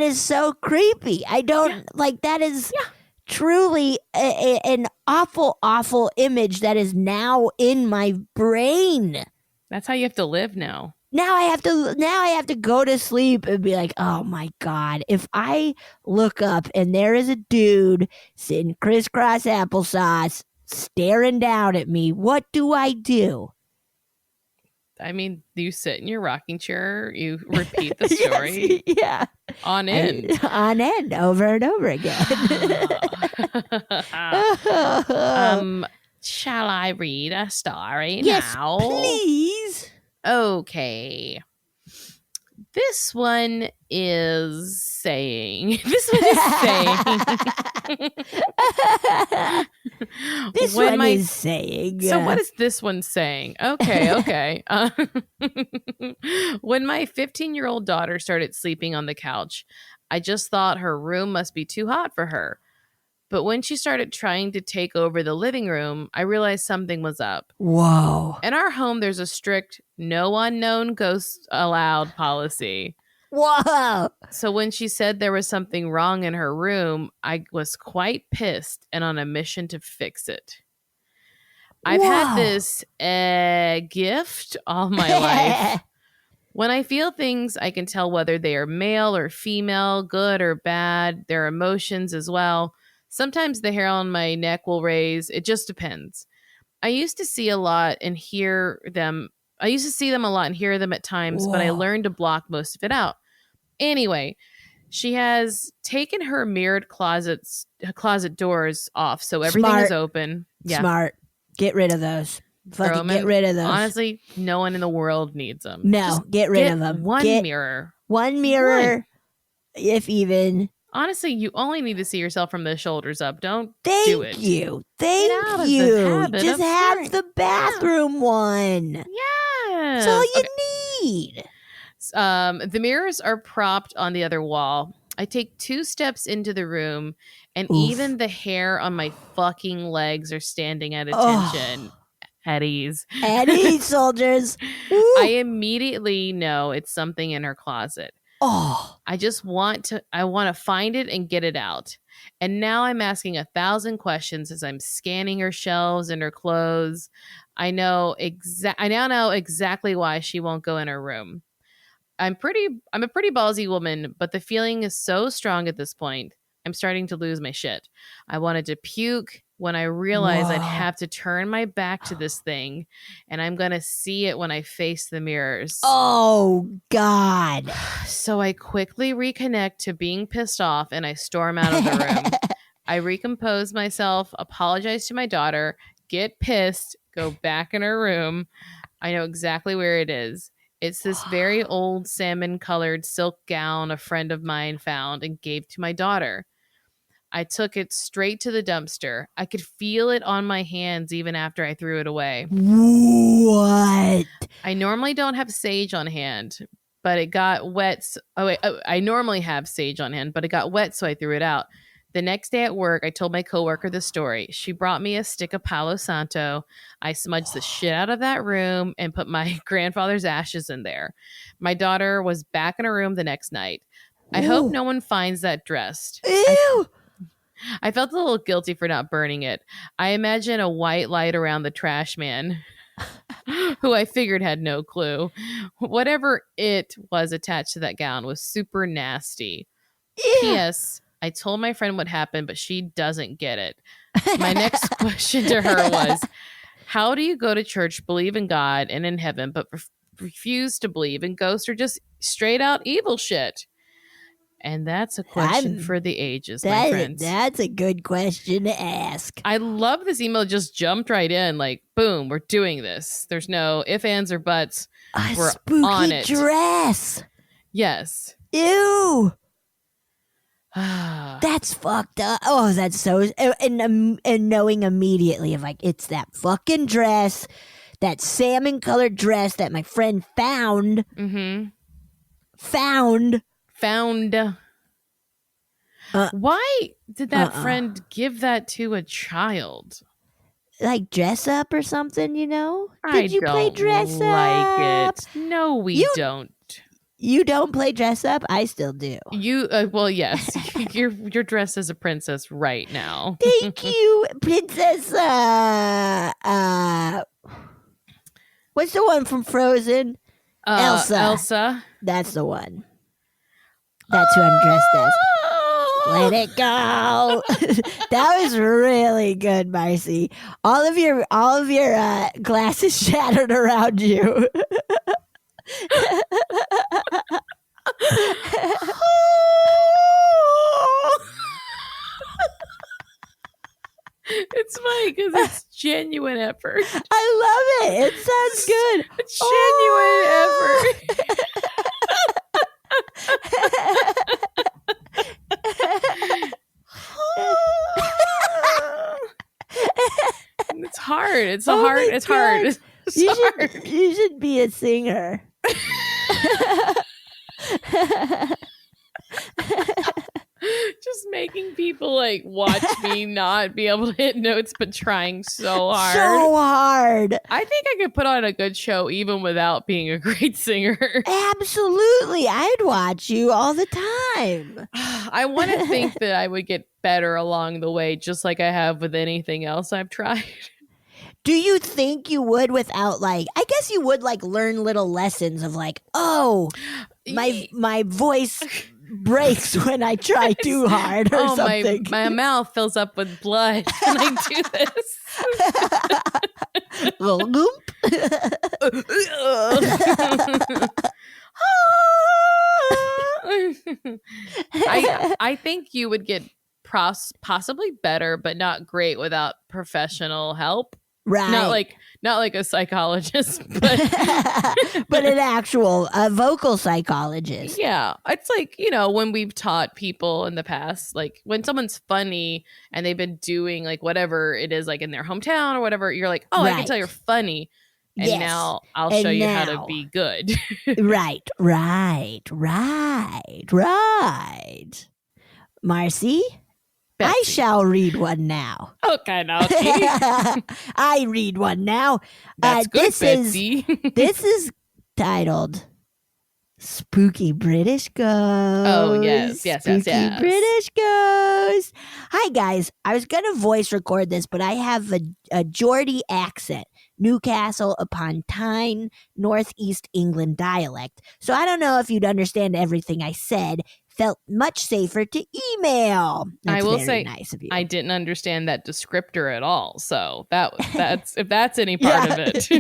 is so creepy. I don't like that is truly an awful image that is now in my brain. That's how you have to live now. Now I have to go to sleep and be like, oh my God, if I look up and there is a dude sitting crisscross applesauce staring down at me, what do I do? I mean, you sit in your rocking chair, you repeat the story. Yeah. On end. On end, over and over again. Shall I read a story Yes, now? please. Okay. This one is saying. This one is saying. So what is this one saying? Okay. When my 15-year-old daughter started sleeping on the couch, I just thought her room must be too hot for her. But when she started trying to take over the living room, I realized something was up. Whoa. In our home, there's a strict no unknown ghosts allowed policy. Whoa. So when she said there was something wrong in her room, I was quite pissed and on a mission to fix it. I've had this gift all my life. When I feel things, I can tell whether they are male or female, good or bad, their emotions as well. Sometimes the hair on my neck will raise. It just depends. I used to see a lot and hear them. I used to see them a lot and hear them at times, but I learned to block most of it out. Anyway, she has taken her mirrored closet doors off, so everything is open. Yeah. Smart. Get rid of those. Fucking get rid of those. Honestly, no one in the world needs them. No, Just get rid of them. One mirror. One mirror, if even. Honestly, you only need to see yourself from the shoulders up. Don't do it. Thank you. Just have the bathroom one. Yeah. That's all you need. The mirrors are propped on the other wall. I take 2 steps into the room, and even the hair on my fucking legs are standing at attention. At ease. At ease, soldiers. I immediately know it's something in her closet. I want to find it and get it out. And now I'm asking 1,000 questions as I'm scanning her shelves and her clothes. I now know exactly why she won't go in her room. I'm a pretty ballsy woman, but the feeling is so strong at this point. I'm starting to lose my shit. I wanted to puke when I realized I'd have to turn my back to this thing, and I'm going to see it when I face the mirrors. Oh, God. So I quickly reconnect to being pissed off, and I storm out of the room. I recompose myself, apologize to my daughter, get pissed, go back in her room. I know exactly where it is. It's this very old salmon-colored silk gown a friend of mine found and gave to my daughter. I took it straight to the dumpster. I could feel it on my hands even after I threw it away. What? I normally don't have sage on hand, but it got wet. I normally have sage on hand, but it got wet, so I threw it out. The next day at work, I told my coworker the story. She brought me a stick of Palo Santo. I smudged the shit out of that room and put my grandfather's ashes in there. My daughter was back in her room the next night. I hope no one finds that dress. Ew! I felt a little guilty for not burning it. I imagine a white light around the trash man, who I figured had no clue. Whatever it was attached to that gown was super nasty. P.S. I told my friend what happened, but she doesn't get it. My next question to her was, how do you go to church, believe in God and in heaven, but refuse to believe in ghosts or just straight out evil shit? And that's a question for the ages, my friends. That's a good question to ask. I love this email. Just jumped right in. Like, boom, we're doing this. There's no ifs, ands, or buts. We're spooky on it. Dress. Yes. Ew. That's fucked up. Oh, that's so... And knowing immediately of like, it's that fucking dress, that salmon-colored dress that my friend found. Mm-hmm. Found. Why did that friend give that to a child? Like dress up or something, you know? Did you play dress like up? It. No, we don't. You don't play dress up? I still do. You, well, yes. You're dressed as a princess right now. Thank you, Princess. What's the one from Frozen? Elsa. That's the one. That's who I'm dressed as. Let it go. That was really good, Marcy. All of your glasses shattered around you. Because it's genuine effort. I love it. It sounds good. Genuine effort. It's hard. It's hard. It's hard. It's hard. You should be a singer. Just making people like watch me not be able to hit notes, but trying so hard. So hard. I think I could put on a good show even without being a great singer. Absolutely. I'd watch you all the time. I want to think that I would get better along the way, just like I have with anything else I've tried. Do you think you would without I guess you would learn little lessons of my voice breaks when I try too hard or something. My mouth fills up with blood when I do this. Little goop. I think you would get possibly better, but not great without professional help. Right. Not like a psychologist, but but an actual vocal psychologist. Yeah. It's when we've taught people in the past, when someone's funny and they've been doing whatever it is in their hometown or whatever, you're like, oh, right. I can tell you're funny. And now I'll show you how to be good. Right. Marcy? Betsy. I shall read one now. Okay, now. I read one now. That's good, Betsy. This is titled Spooky British Ghost. Oh, yes. Spooky British Ghost. Hi, guys. I was going to voice record this, but I have a Geordie accent. Newcastle upon Tyne, Northeast England dialect. So I don't know if you'd understand everything I said. Felt much safer to email. That's I will very say, nice of you. I didn't understand that descriptor at all. So that's if that's any part of it.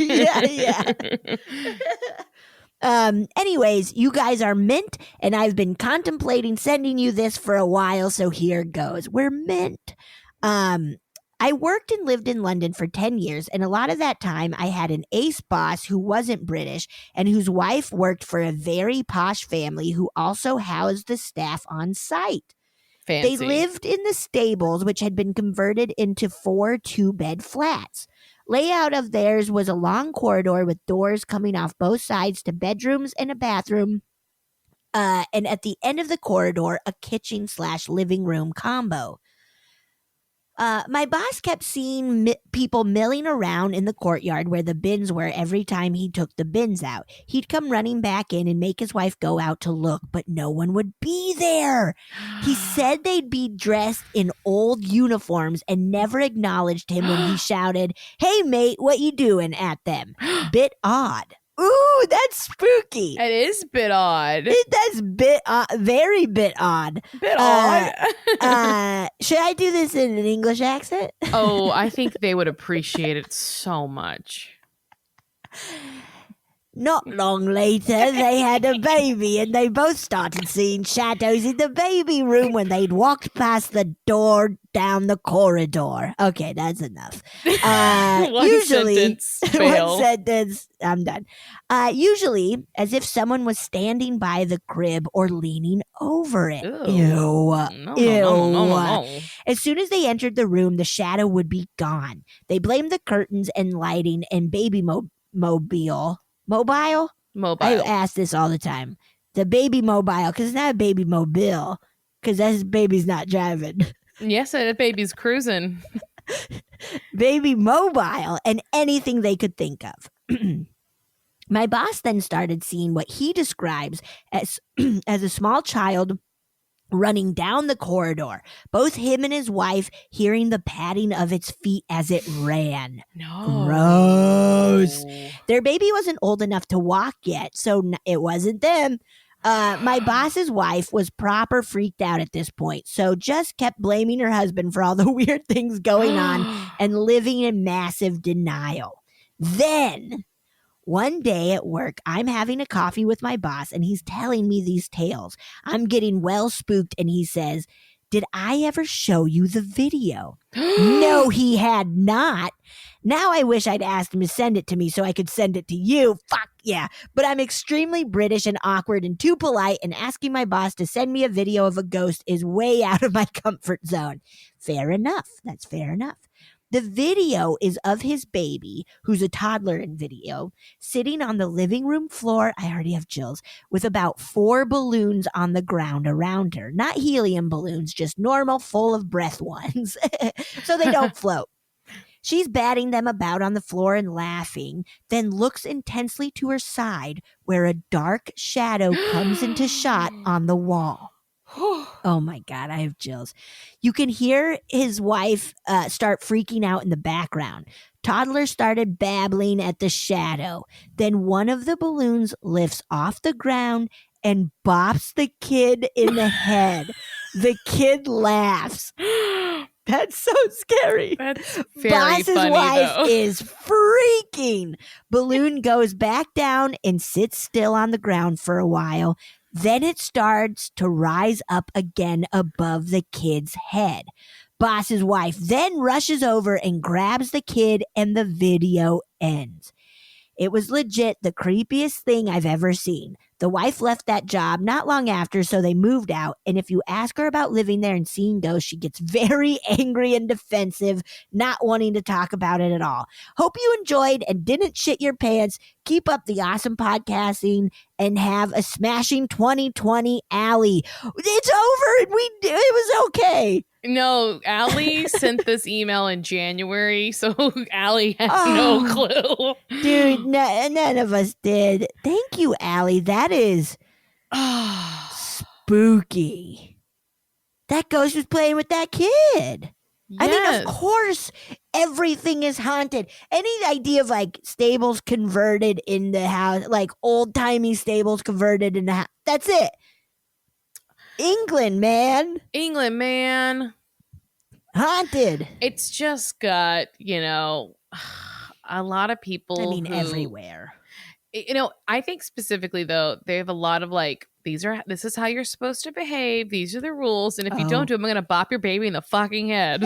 Anyways, you guys are mint, and I've been contemplating sending you this for a while. So here goes. We're mint. I worked and lived in London for 10 years, and a lot of that time I had an ace boss who wasn't British and whose wife worked for a very posh family who also housed the staff on site. Fancy. They lived in the stables, which had been converted into 4 two-bed flats. Layout of theirs was a long corridor with doors coming off both sides to bedrooms and a bathroom. And at the end of the corridor, a kitchen/living room combo. My boss kept seeing people milling around in the courtyard where the bins were every time he took the bins out. He'd come running back in and make his wife go out to look, but no one would be there. He said they'd be dressed in old uniforms and never acknowledged him when he shouted, "Hey, mate, what you doing?" at them. Bit odd. Ooh, that's spooky. It is a bit odd. That's very bit odd. Bit odd. Should I do this in an English accent? Oh, I think they would appreciate it so much. Not long later, they had a baby, and they both started seeing shadows in the baby room when they'd walked past the door down the corridor. Okay, that's enough. One sentence. I'm done. Usually, as if someone was standing by the crib or leaning over it. Ew. No. As soon as they entered the room, the shadow would be gone. They blamed the curtains and lighting and baby mobile. Mobile? I ask this all the time. The baby mobile, because it's not a baby mobile, because that baby's not driving. Yes, that baby's cruising. Baby mobile and anything they could think of. My boss then started seeing what he describes as a small child running down the corridor, both him and his wife hearing the padding of its feet as it ran. No. Gross. Their baby wasn't old enough to walk yet, so it wasn't them. My boss's wife was proper freaked out at this point, so just kept blaming her husband for all the weird things going on and living in massive denial. Then one day at work, I'm having a coffee with my boss, and he's telling me these tales. I'm getting well spooked, and he says, Did I ever show you the video? No, he had not. Now I wish I'd asked him to send it to me so I could send it to you. Fuck yeah. But I'm extremely British and awkward and too polite, and asking my boss to send me a video of a ghost is way out of my comfort zone. Fair enough. That's fair enough. The video is of his baby, who's a toddler in video, sitting on the living room floor, I already have chills, with about 4 balloons on the ground around her. Not helium balloons, just normal, full of breath ones. So they don't float. She's batting them about on the floor and laughing, then looks intensely to her side, where a dark shadow comes into shot on the wall. Oh my God, I have chills. You can hear his wife start freaking out in the background. Toddler started babbling at the shadow. Then one of the balloons lifts off the ground and bops the kid in the head. The kid laughs. That's so scary. That's very Boss's funny, wife though. is freaking. Balloon goes back down and sits still on the ground for a while. Then it starts to rise up again above the kid's head. Boss's wife then rushes over and grabs the kid, and the video ends. It was legit the creepiest thing I've ever seen. The wife left that job not long after, so they moved out. And if you ask her about living there and seeing ghosts, she gets very angry and defensive, not wanting to talk about it at all. Hope you enjoyed and didn't shit your pants. Keep up the awesome podcasting and have a smashing 2020, Allie. It's over. It was okay. No, Allie sent this email in January, so Allie had no clue. Dude, none of us did. Thank you, Allie. That is spooky. That ghost was playing with that kid. Yes. I mean, of course, everything is haunted. Any idea of like stables converted in the house, like old-timey stables converted in the house, that's it. England, man. Haunted. It's just got, a lot of people. I mean, who, everywhere. I think specifically, though, they have a lot of like, this is how you're supposed to behave. These are the rules. And if you don't do them, I'm going to bop your baby in the fucking head.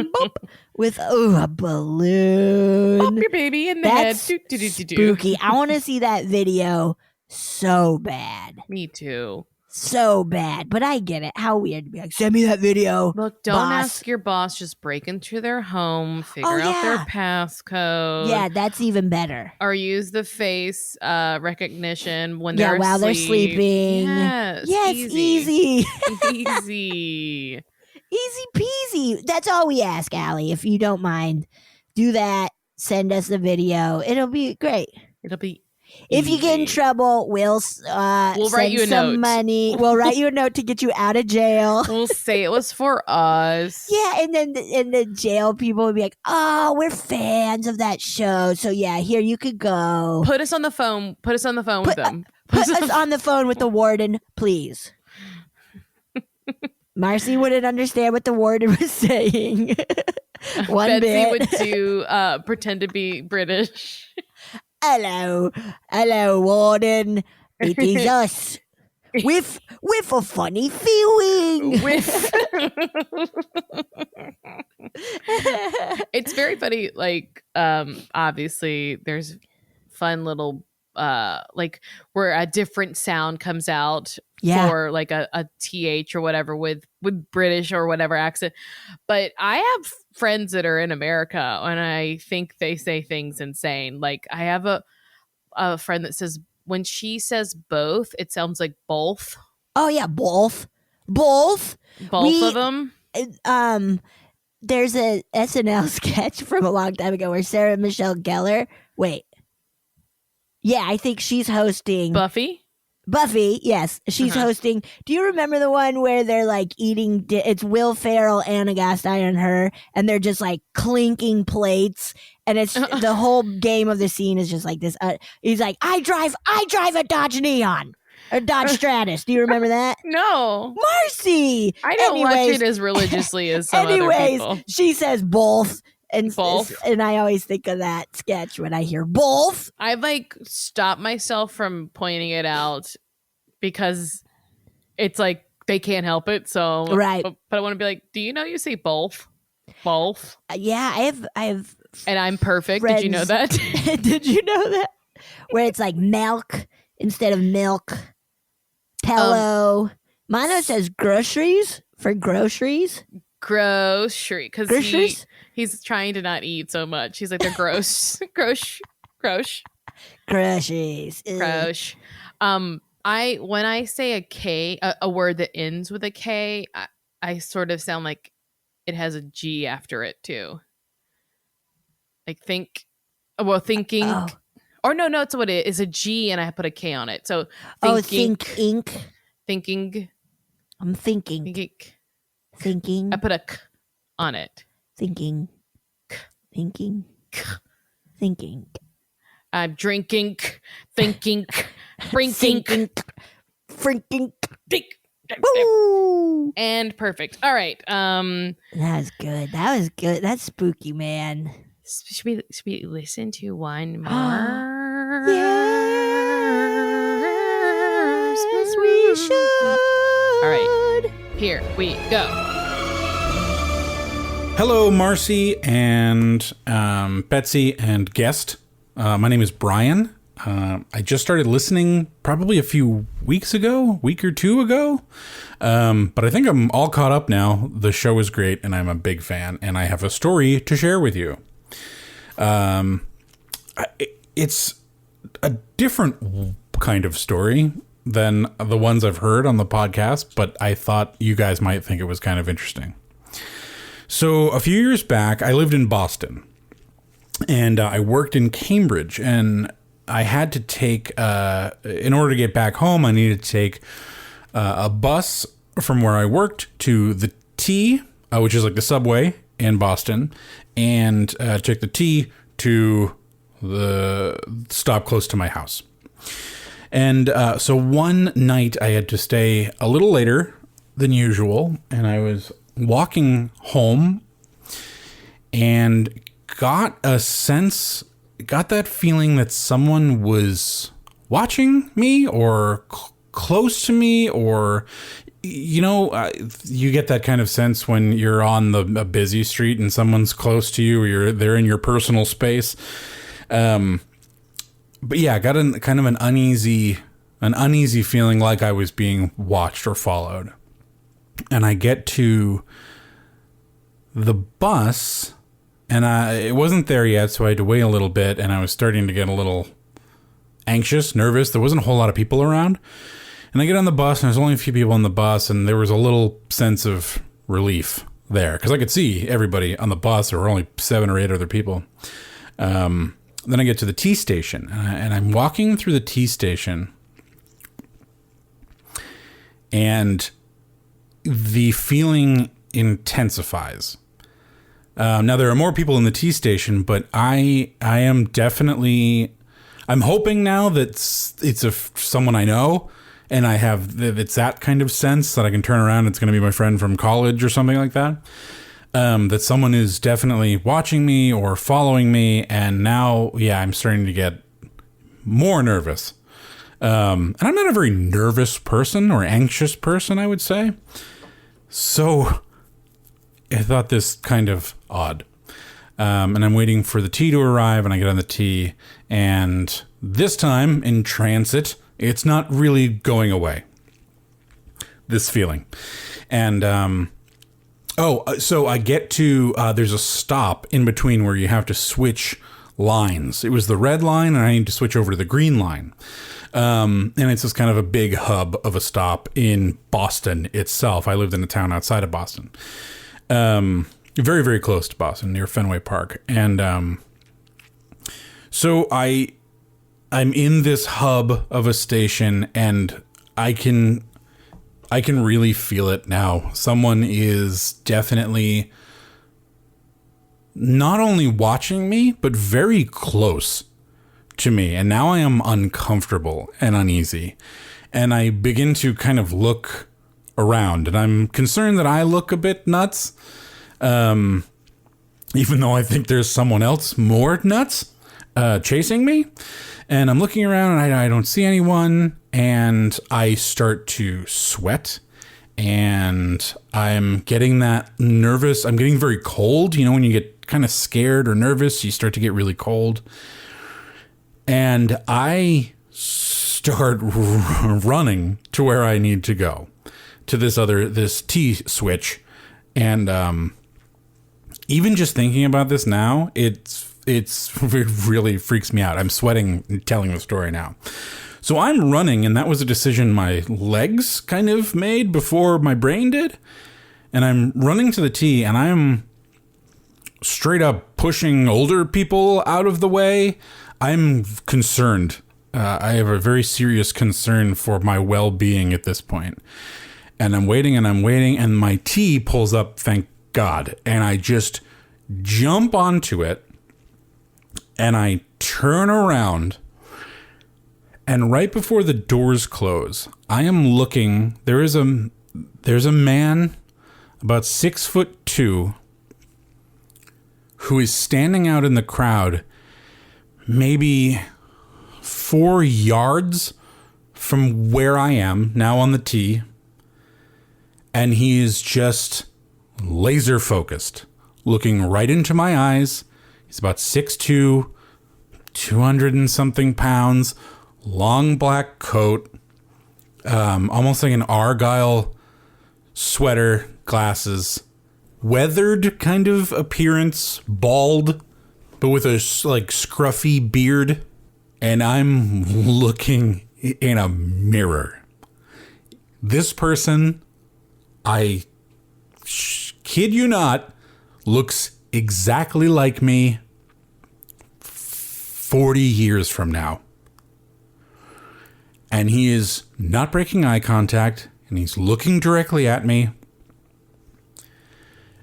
Boop. With a balloon. Bop your baby in the That's head. spooky. I want to see that video so bad. Me too. So bad. But I get it. How weird to be like, send me that video. Look, don't ask your boss. Just break into their home, figure out their passcode. Yeah, that's even better. Or use the face recognition when they're while they're sleeping. Yes, it's easy. Easy. Easy peasy. That's all we ask, Allie. If you don't mind, do that. Send us the video. It'll be great. It'll be If you get in trouble, we'll write you a some note. Money. We'll write you a note to get you out of jail. We'll say it was for us. Yeah, and then the jail people would be like, "Oh, we're fans of that show, so yeah, here you could go." Put us on the phone. Put us on the phone with them. Put us on the phone with the warden, please. Marcy wouldn't understand what the warden was saying. One Betsy bit. would do pretend to be British. Hello, warden. It is us. With a funny feeling. It's very funny. Like, obviously, there's fun little like where a different sound comes out for like a th or whatever with British or whatever accent. But I have friends that are in America, and I think they say things insane. Like, I have a friend that says when she says both, it sounds like both. Oh yeah, both of them. There's a SNL sketch from a long time ago where Sarah Michelle Gellar. Wait. Yeah, I think she's hosting Buffy, yes. She's hosting. Do you remember the one where they're like eating? It's Will Ferrell, Anna Gastein, and her, and they're just like clinking plates. And it's the whole game of the scene is just like this. He's like, I drive a Dodge Neon. A Dodge Stratus. Do you remember that? No. Marcy! I don't watch it as religiously as some other people. She says both. And both. And I always think of that sketch when I hear both. I like stop myself from pointing it out because it's like they can't help it. So, Right. But I want to be like, do you know you say both? Both. Yeah, I have. And I'm perfect. Friends. Did you know that? Did you know that? Where it's like milk instead of milk. Pillow. Mano says groceries for groceries. Grocery. Because Groceries? he's trying to not eat so much. He's like, they're gross. Gross. Groceries. Ugh. Gross. When I say a K, a word that ends with a K, I sort of sound like it has a G after it too. Like thinking. Oh. Or no, it's what it is. A G and I put a K on it. So thinking. Think ink. Thinking. I'm thinking. Thinking. I put a K on it. Thinking. Thinking. Thinking. I'm drinking, thinking, drinking, Freaking. think. Woo! And perfect. All right. That was good. That's spooky, man. Should we listen to one more? Yes, we should. All right. Here we go. Hello, Marcy and Betsy and guest. My name is Bryan. I just started listening probably a week or two ago. But I think I'm all caught up now. The show is great and I'm a big fan and I have a story to share with you. It's a different kind of story than the ones I've heard on the podcast, but I thought you guys might think it was kind of interesting. So a few years back, I lived in Boston. And I worked in Cambridge, and I had to take, in order to get back home, I needed to take a bus from where I worked to the T, which is like the subway in Boston, and took the T to the stop close to my house. And so one night I had to stay a little later than usual, and I was walking home and got that feeling that someone was watching me or close to me, or, you get that kind of sense when you're on a busy street and someone's close to you, or they're in your personal space. But yeah, I got kind of an uneasy feeling like I was being watched or followed. And I get to the bus, and it wasn't there yet, so I had to wait a little bit, and I was starting to get a little anxious, nervous. There wasn't a whole lot of people around. And I get on the bus, and there's only a few people on the bus, and there was a little sense of relief there, because I could see everybody on the bus. There were only 7 or 8 other people. Then I get to the T station, and I'm walking through the T station, and the feeling intensifies. Now there are more people in the T station, but I am definitely, I'm hoping now that it's someone I know, and it's that kind of sense that I can turn around. It's going to be my friend from college or something like that. That someone is definitely watching me or following me, and now, yeah, I'm starting to get more nervous. And I'm not a very nervous person or anxious person, I would say. So I thought this kind of odd. And I'm waiting for the T to arrive, and I get on the T, and this time in transit, it's not really going away, this feeling. And so I get to, there's a stop in between where you have to switch lines. It was the red line, and I need to switch over to the green line. And it's just kind of a big hub of a stop in Boston itself. I lived in a town outside of Boston. Very, very close to Boston, near Fenway Park. And so I'm in this hub of a station, and I can really feel it now. Someone is definitely not only watching me, but very close to me. And now I am uncomfortable and uneasy. And I begin to kind of look around, and I'm concerned that I look a bit nuts. Even though I think there's someone else more nuts chasing me. And I'm looking around, and I don't see anyone, and I start to sweat, and I'm getting that nervous. I'm getting very cold. You know, when you get kind of scared or nervous, you start to get really cold. And I start running to where I need to go, to this T switch. And even just thinking about this now, it really freaks me out. I'm sweating telling the story now. So I'm running, and that was a decision my legs kind of made before my brain did. And I'm running to the T, and I'm straight up pushing older people out of the way. I'm concerned. I have a very serious concern for my well-being at this point. And I'm waiting, and my T pulls up, thank God. And I just jump onto it, and I turn around. And right before the doors close, I am looking. There's a man about 6'2" who is standing out in the crowd, maybe 4 yards from where I am now on the tee, and he is just laser focused, looking right into my eyes. He's about 6'2", 200 and something pounds. Long black coat, almost like an Argyle sweater, glasses, weathered kind of appearance, bald, but with a like scruffy beard. And I'm looking in a mirror. This person, I kid you not, looks exactly like me 40 years from now. And he is not breaking eye contact, and he's looking directly at me.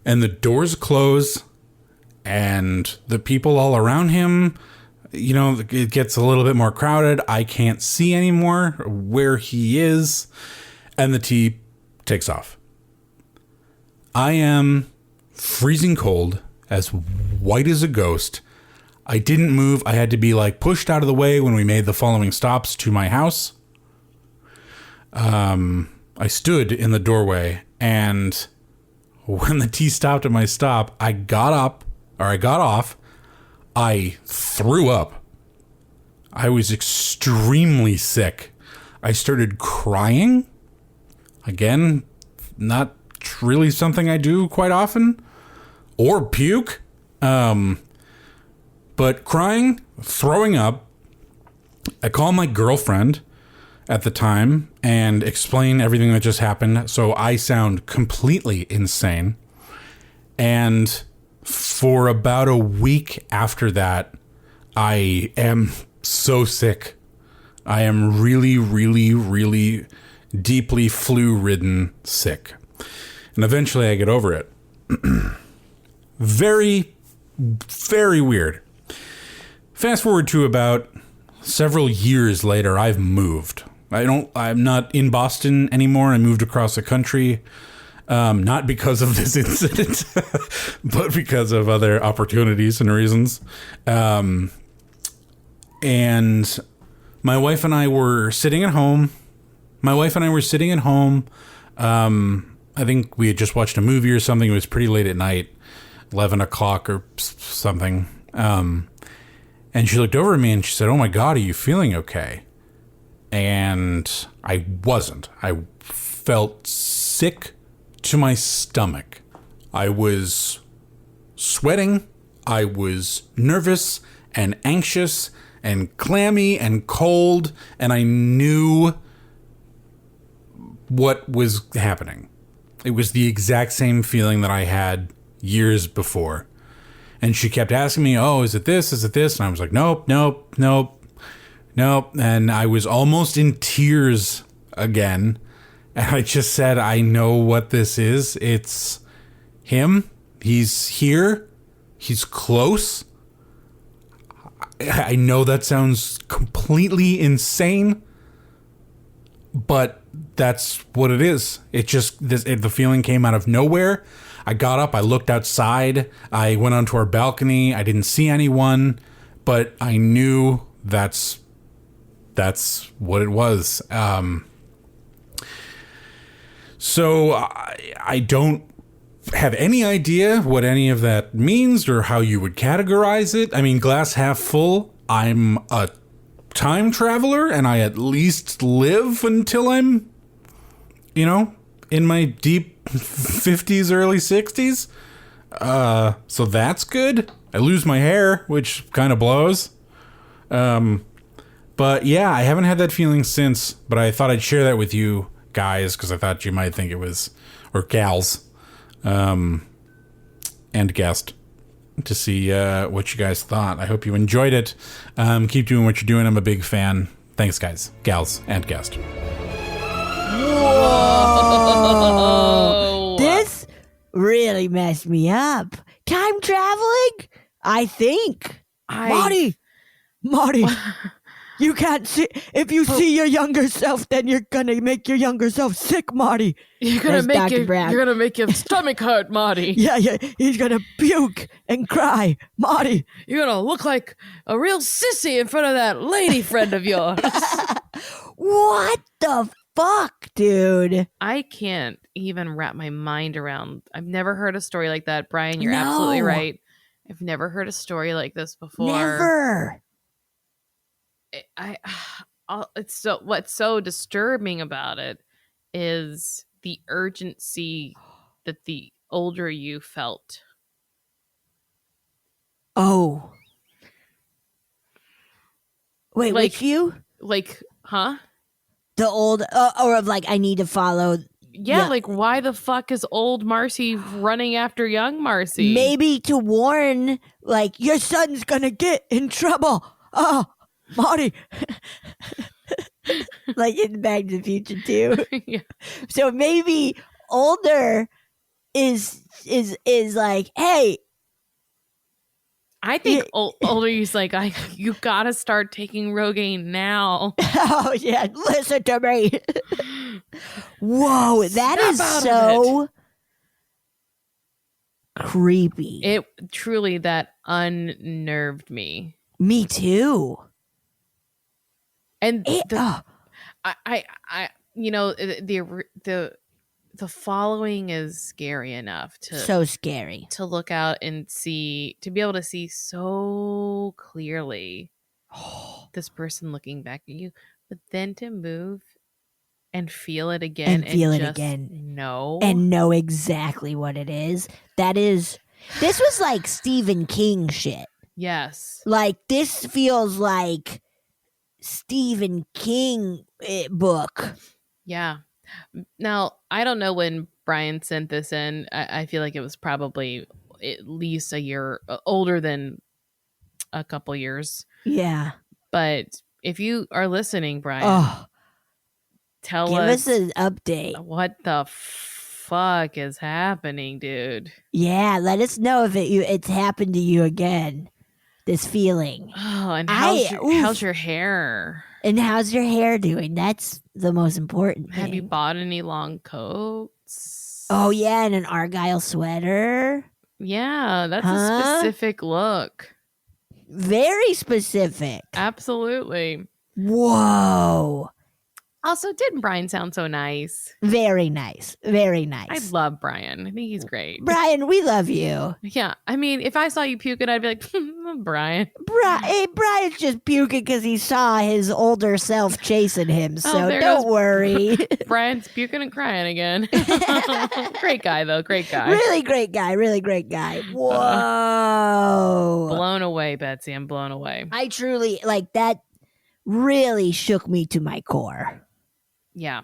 And the doors close, and the people all around him, you know, it gets a little bit more crowded. I can't see anymore where he is, and the tee takes off. I am freezing cold, as white as a ghost. I didn't move. I had to be like pushed out of the way when we made the following stops to my house. I stood in the doorway, and when the T stopped at my stop, I got off. I threw up. I was extremely sick. I started crying. Again, not really something I do quite often. Or puke. But crying, throwing up. I call my girlfriend at the time and explain everything that just happened. So I sound completely insane. And for about a week after that, I am so sick. I am really, really, really deeply flu-ridden sick. And eventually I get over it. Very, very weird. Fast forward to about several years later, I've moved. I'm not in Boston anymore. I moved across the country. Not because of this incident, but because of other opportunities and reasons. And my wife and I were sitting at home. I think we had just watched a movie or something. It was pretty late at night, 11 o'clock or something. And she looked over at me and she said, "Oh my God, are you feeling okay?" And I wasn't. I felt sick to my stomach. I was sweating. I was nervous and anxious and clammy and cold, and I knew what was happening. It was the exact same feeling that I had years before. And she kept asking me, "Oh, is it this? Is it this?" And I was like, "Nope, nope, nope, nope." And I was almost in tears again. And I just said, "I know what this is. It's him. He's here. He's close." I know that sounds completely insane, but that's what it is. It just, the feeling came out of nowhere. I got up, I looked outside, I went onto our balcony. I didn't see anyone, but I knew that's what it was. So I don't have any idea what any of that means or how you would categorize it. I mean, glass half full. I'm a time traveler and I at least live until I'm, in my deep 50s, early 60s. So that's good. I lose my hair, which kind of blows. But yeah, I haven't had that feeling since, but I thought I'd share that with you guys because I thought you might think it was, or gals, and guest, to see what you guys thought. I hope you enjoyed it. Keep doing what you're doing. I'm a big fan. Thanks, guys, gals, and guest. Whoa! This really messed me up. Time traveling? I think. Marty! You can't see. If you see your younger self, then you're gonna make your younger self sick, Marty. You're gonna make your stomach hurt, Marty. Yeah, he's gonna puke and cry, Marty. You're gonna look like a real sissy in front of that lady friend of yours. What the fuck, dude? I can't even wrap my mind around. I've never heard a story like that, Brian. You're absolutely right. I've never heard a story like this before. Never. What's so disturbing about it is the urgency that the older you felt. Oh. Wait, like, which you? Like, huh? The old, or of like, I need to follow. Yeah, like, why the fuck is old Marcy running after young Marcy? Maybe to warn, like, your son's gonna get in trouble. Oh, Marty. Like in Back to the Future too. Yeah. So maybe older is like, hey. I think older he's like, you gotta start taking Rogaine now. Oh yeah, listen to me. Whoa, that is so creepy. It truly, that unnerved me. Me too. And the following is scary enough to look out and see, to be able to see so clearly this person looking back at you, but then to move and feel it again and know exactly what it is. This was like Stephen King shit. Yes. Like, this feels like Stephen King book. Yeah. Now, I don't know when Brian sent this in. I feel like it was probably at least a year older than a couple years. Yeah. But if you are listening, Brian, give us an update. What the fuck is happening, dude? Yeah, let us know if it's happened to you again. This feeling. Oh, and how's your hair? And how's your hair doing? That's the most important thing. Have you bought any long coats? Oh, yeah, and an Argyle sweater. Yeah, that's a specific look. Very specific. Absolutely. Whoa. Also, didn't Brian sound so nice? Very nice. Very nice. I love Brian. I think he's great. Brian, we love you. Yeah. I mean, if I saw you puking, I'd be like, Brian. Brian's just puking because he saw his older self chasing him. So don't worry. Brian's puking and crying again. Great guy, though. Great guy. Really great guy. Really great guy. Whoa. Blown away, Betsy. I'm blown away. I truly, like, that really shook me to my core. Yeah.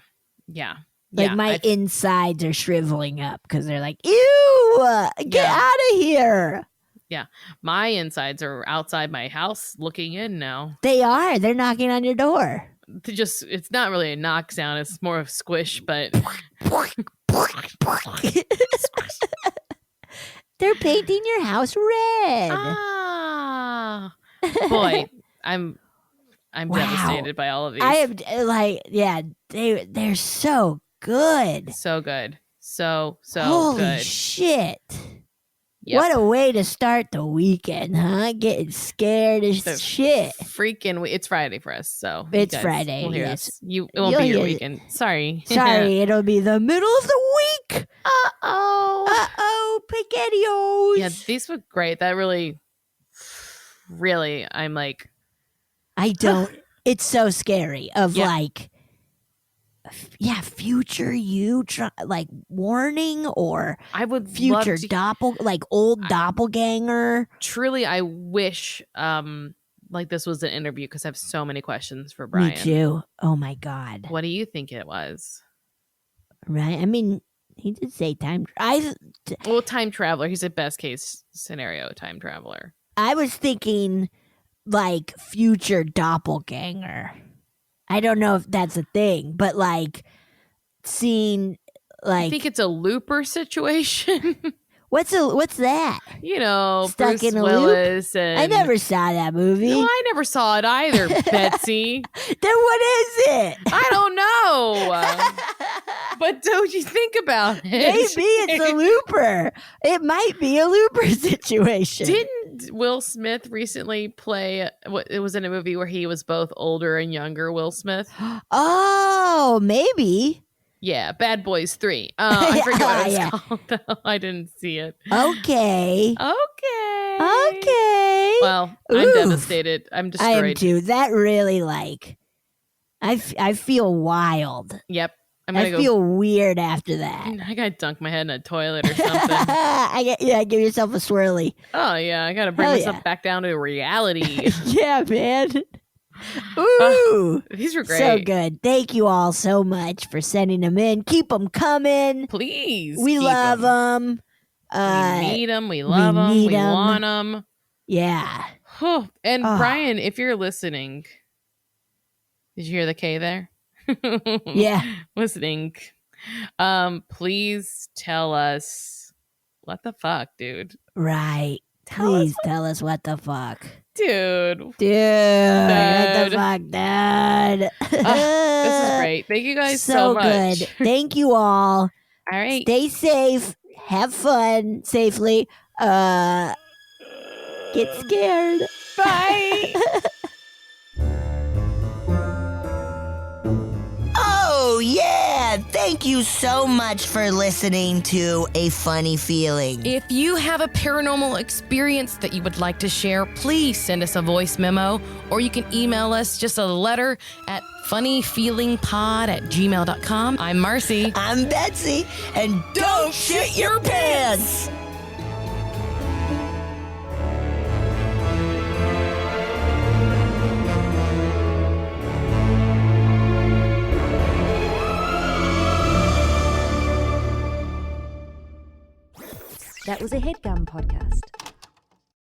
Yeah. Like, my insides are shriveling up because they're like, ew, get out of here. Yeah. My insides are outside my house looking in now. They are. They're knocking on your door. It's not really a knock sound. It's more of squish, but. They're painting your house red. Ah. Boy, I'm devastated by all of these. I am they're so good. So good. So Holy good. Shit. Yep. What a way to start the weekend, huh? Getting scared as shit. Freaking, it's Friday for us, so it's Friday. Will hear yes, us. It won't be your weekend. Sorry, it'll be the middle of the week. Uh-oh, spaghettios. Yeah, these were great. That really, I'm like, I don't. It's so scary. Future you warning or I would future old doppelganger. Truly, I wish this was an interview because I have so many questions for Bryan. Me too. Oh my God. What do you think it was? Right. I mean, he did say time. Time traveler. He's a best case scenario time traveler. I was thinking future doppelganger. I don't know if that's a thing, but seeing I think it's a looper situation. What's that? Stuck Bruce in a Willis loop? I never saw that movie. No, I never saw it either, Betsy. Then what is it? I don't know. But don't you think about it? Maybe it's a looper. It might be a looper situation. Didn't Will Smith recently play it was in a movie where he was both older and younger Will Smith? Oh, maybe. Yeah, Bad Boys 3. I forget what it's called, though. I didn't see it. Okay. Well, I'm devastated. I'm destroyed. I am too. That really, I feel wild. Yep. I feel weird after that. I gotta dunk my head in a toilet or something. Give yourself a swirly. Oh, yeah. I gotta bring myself back down to reality. Yeah, man. Ooh, these were great. So good. Thank you all so much for sending them in. Keep them coming. Please. We love them. We need them. We love them. We want them. Yeah. And Bryan, if you're listening, did you hear the K there? Yeah. Listening. Please tell us what the fuck, dude. Right. Please tell us what the fuck. Dude. What the fuck, Dad? This is great. Thank you guys so much. Good. Thank you all. All right. Stay safe. Have fun safely. Get scared. Bye. Oh, yeah! Thank you so much for listening to A Funny Feeling. If you have a paranormal experience that you would like to share, please send us a voice memo, or you can email us just a letter at funnyfeelingpod@gmail.com. I'm Marcy. I'm Betsy. And don't shit your pants! That was a HeadGum podcast.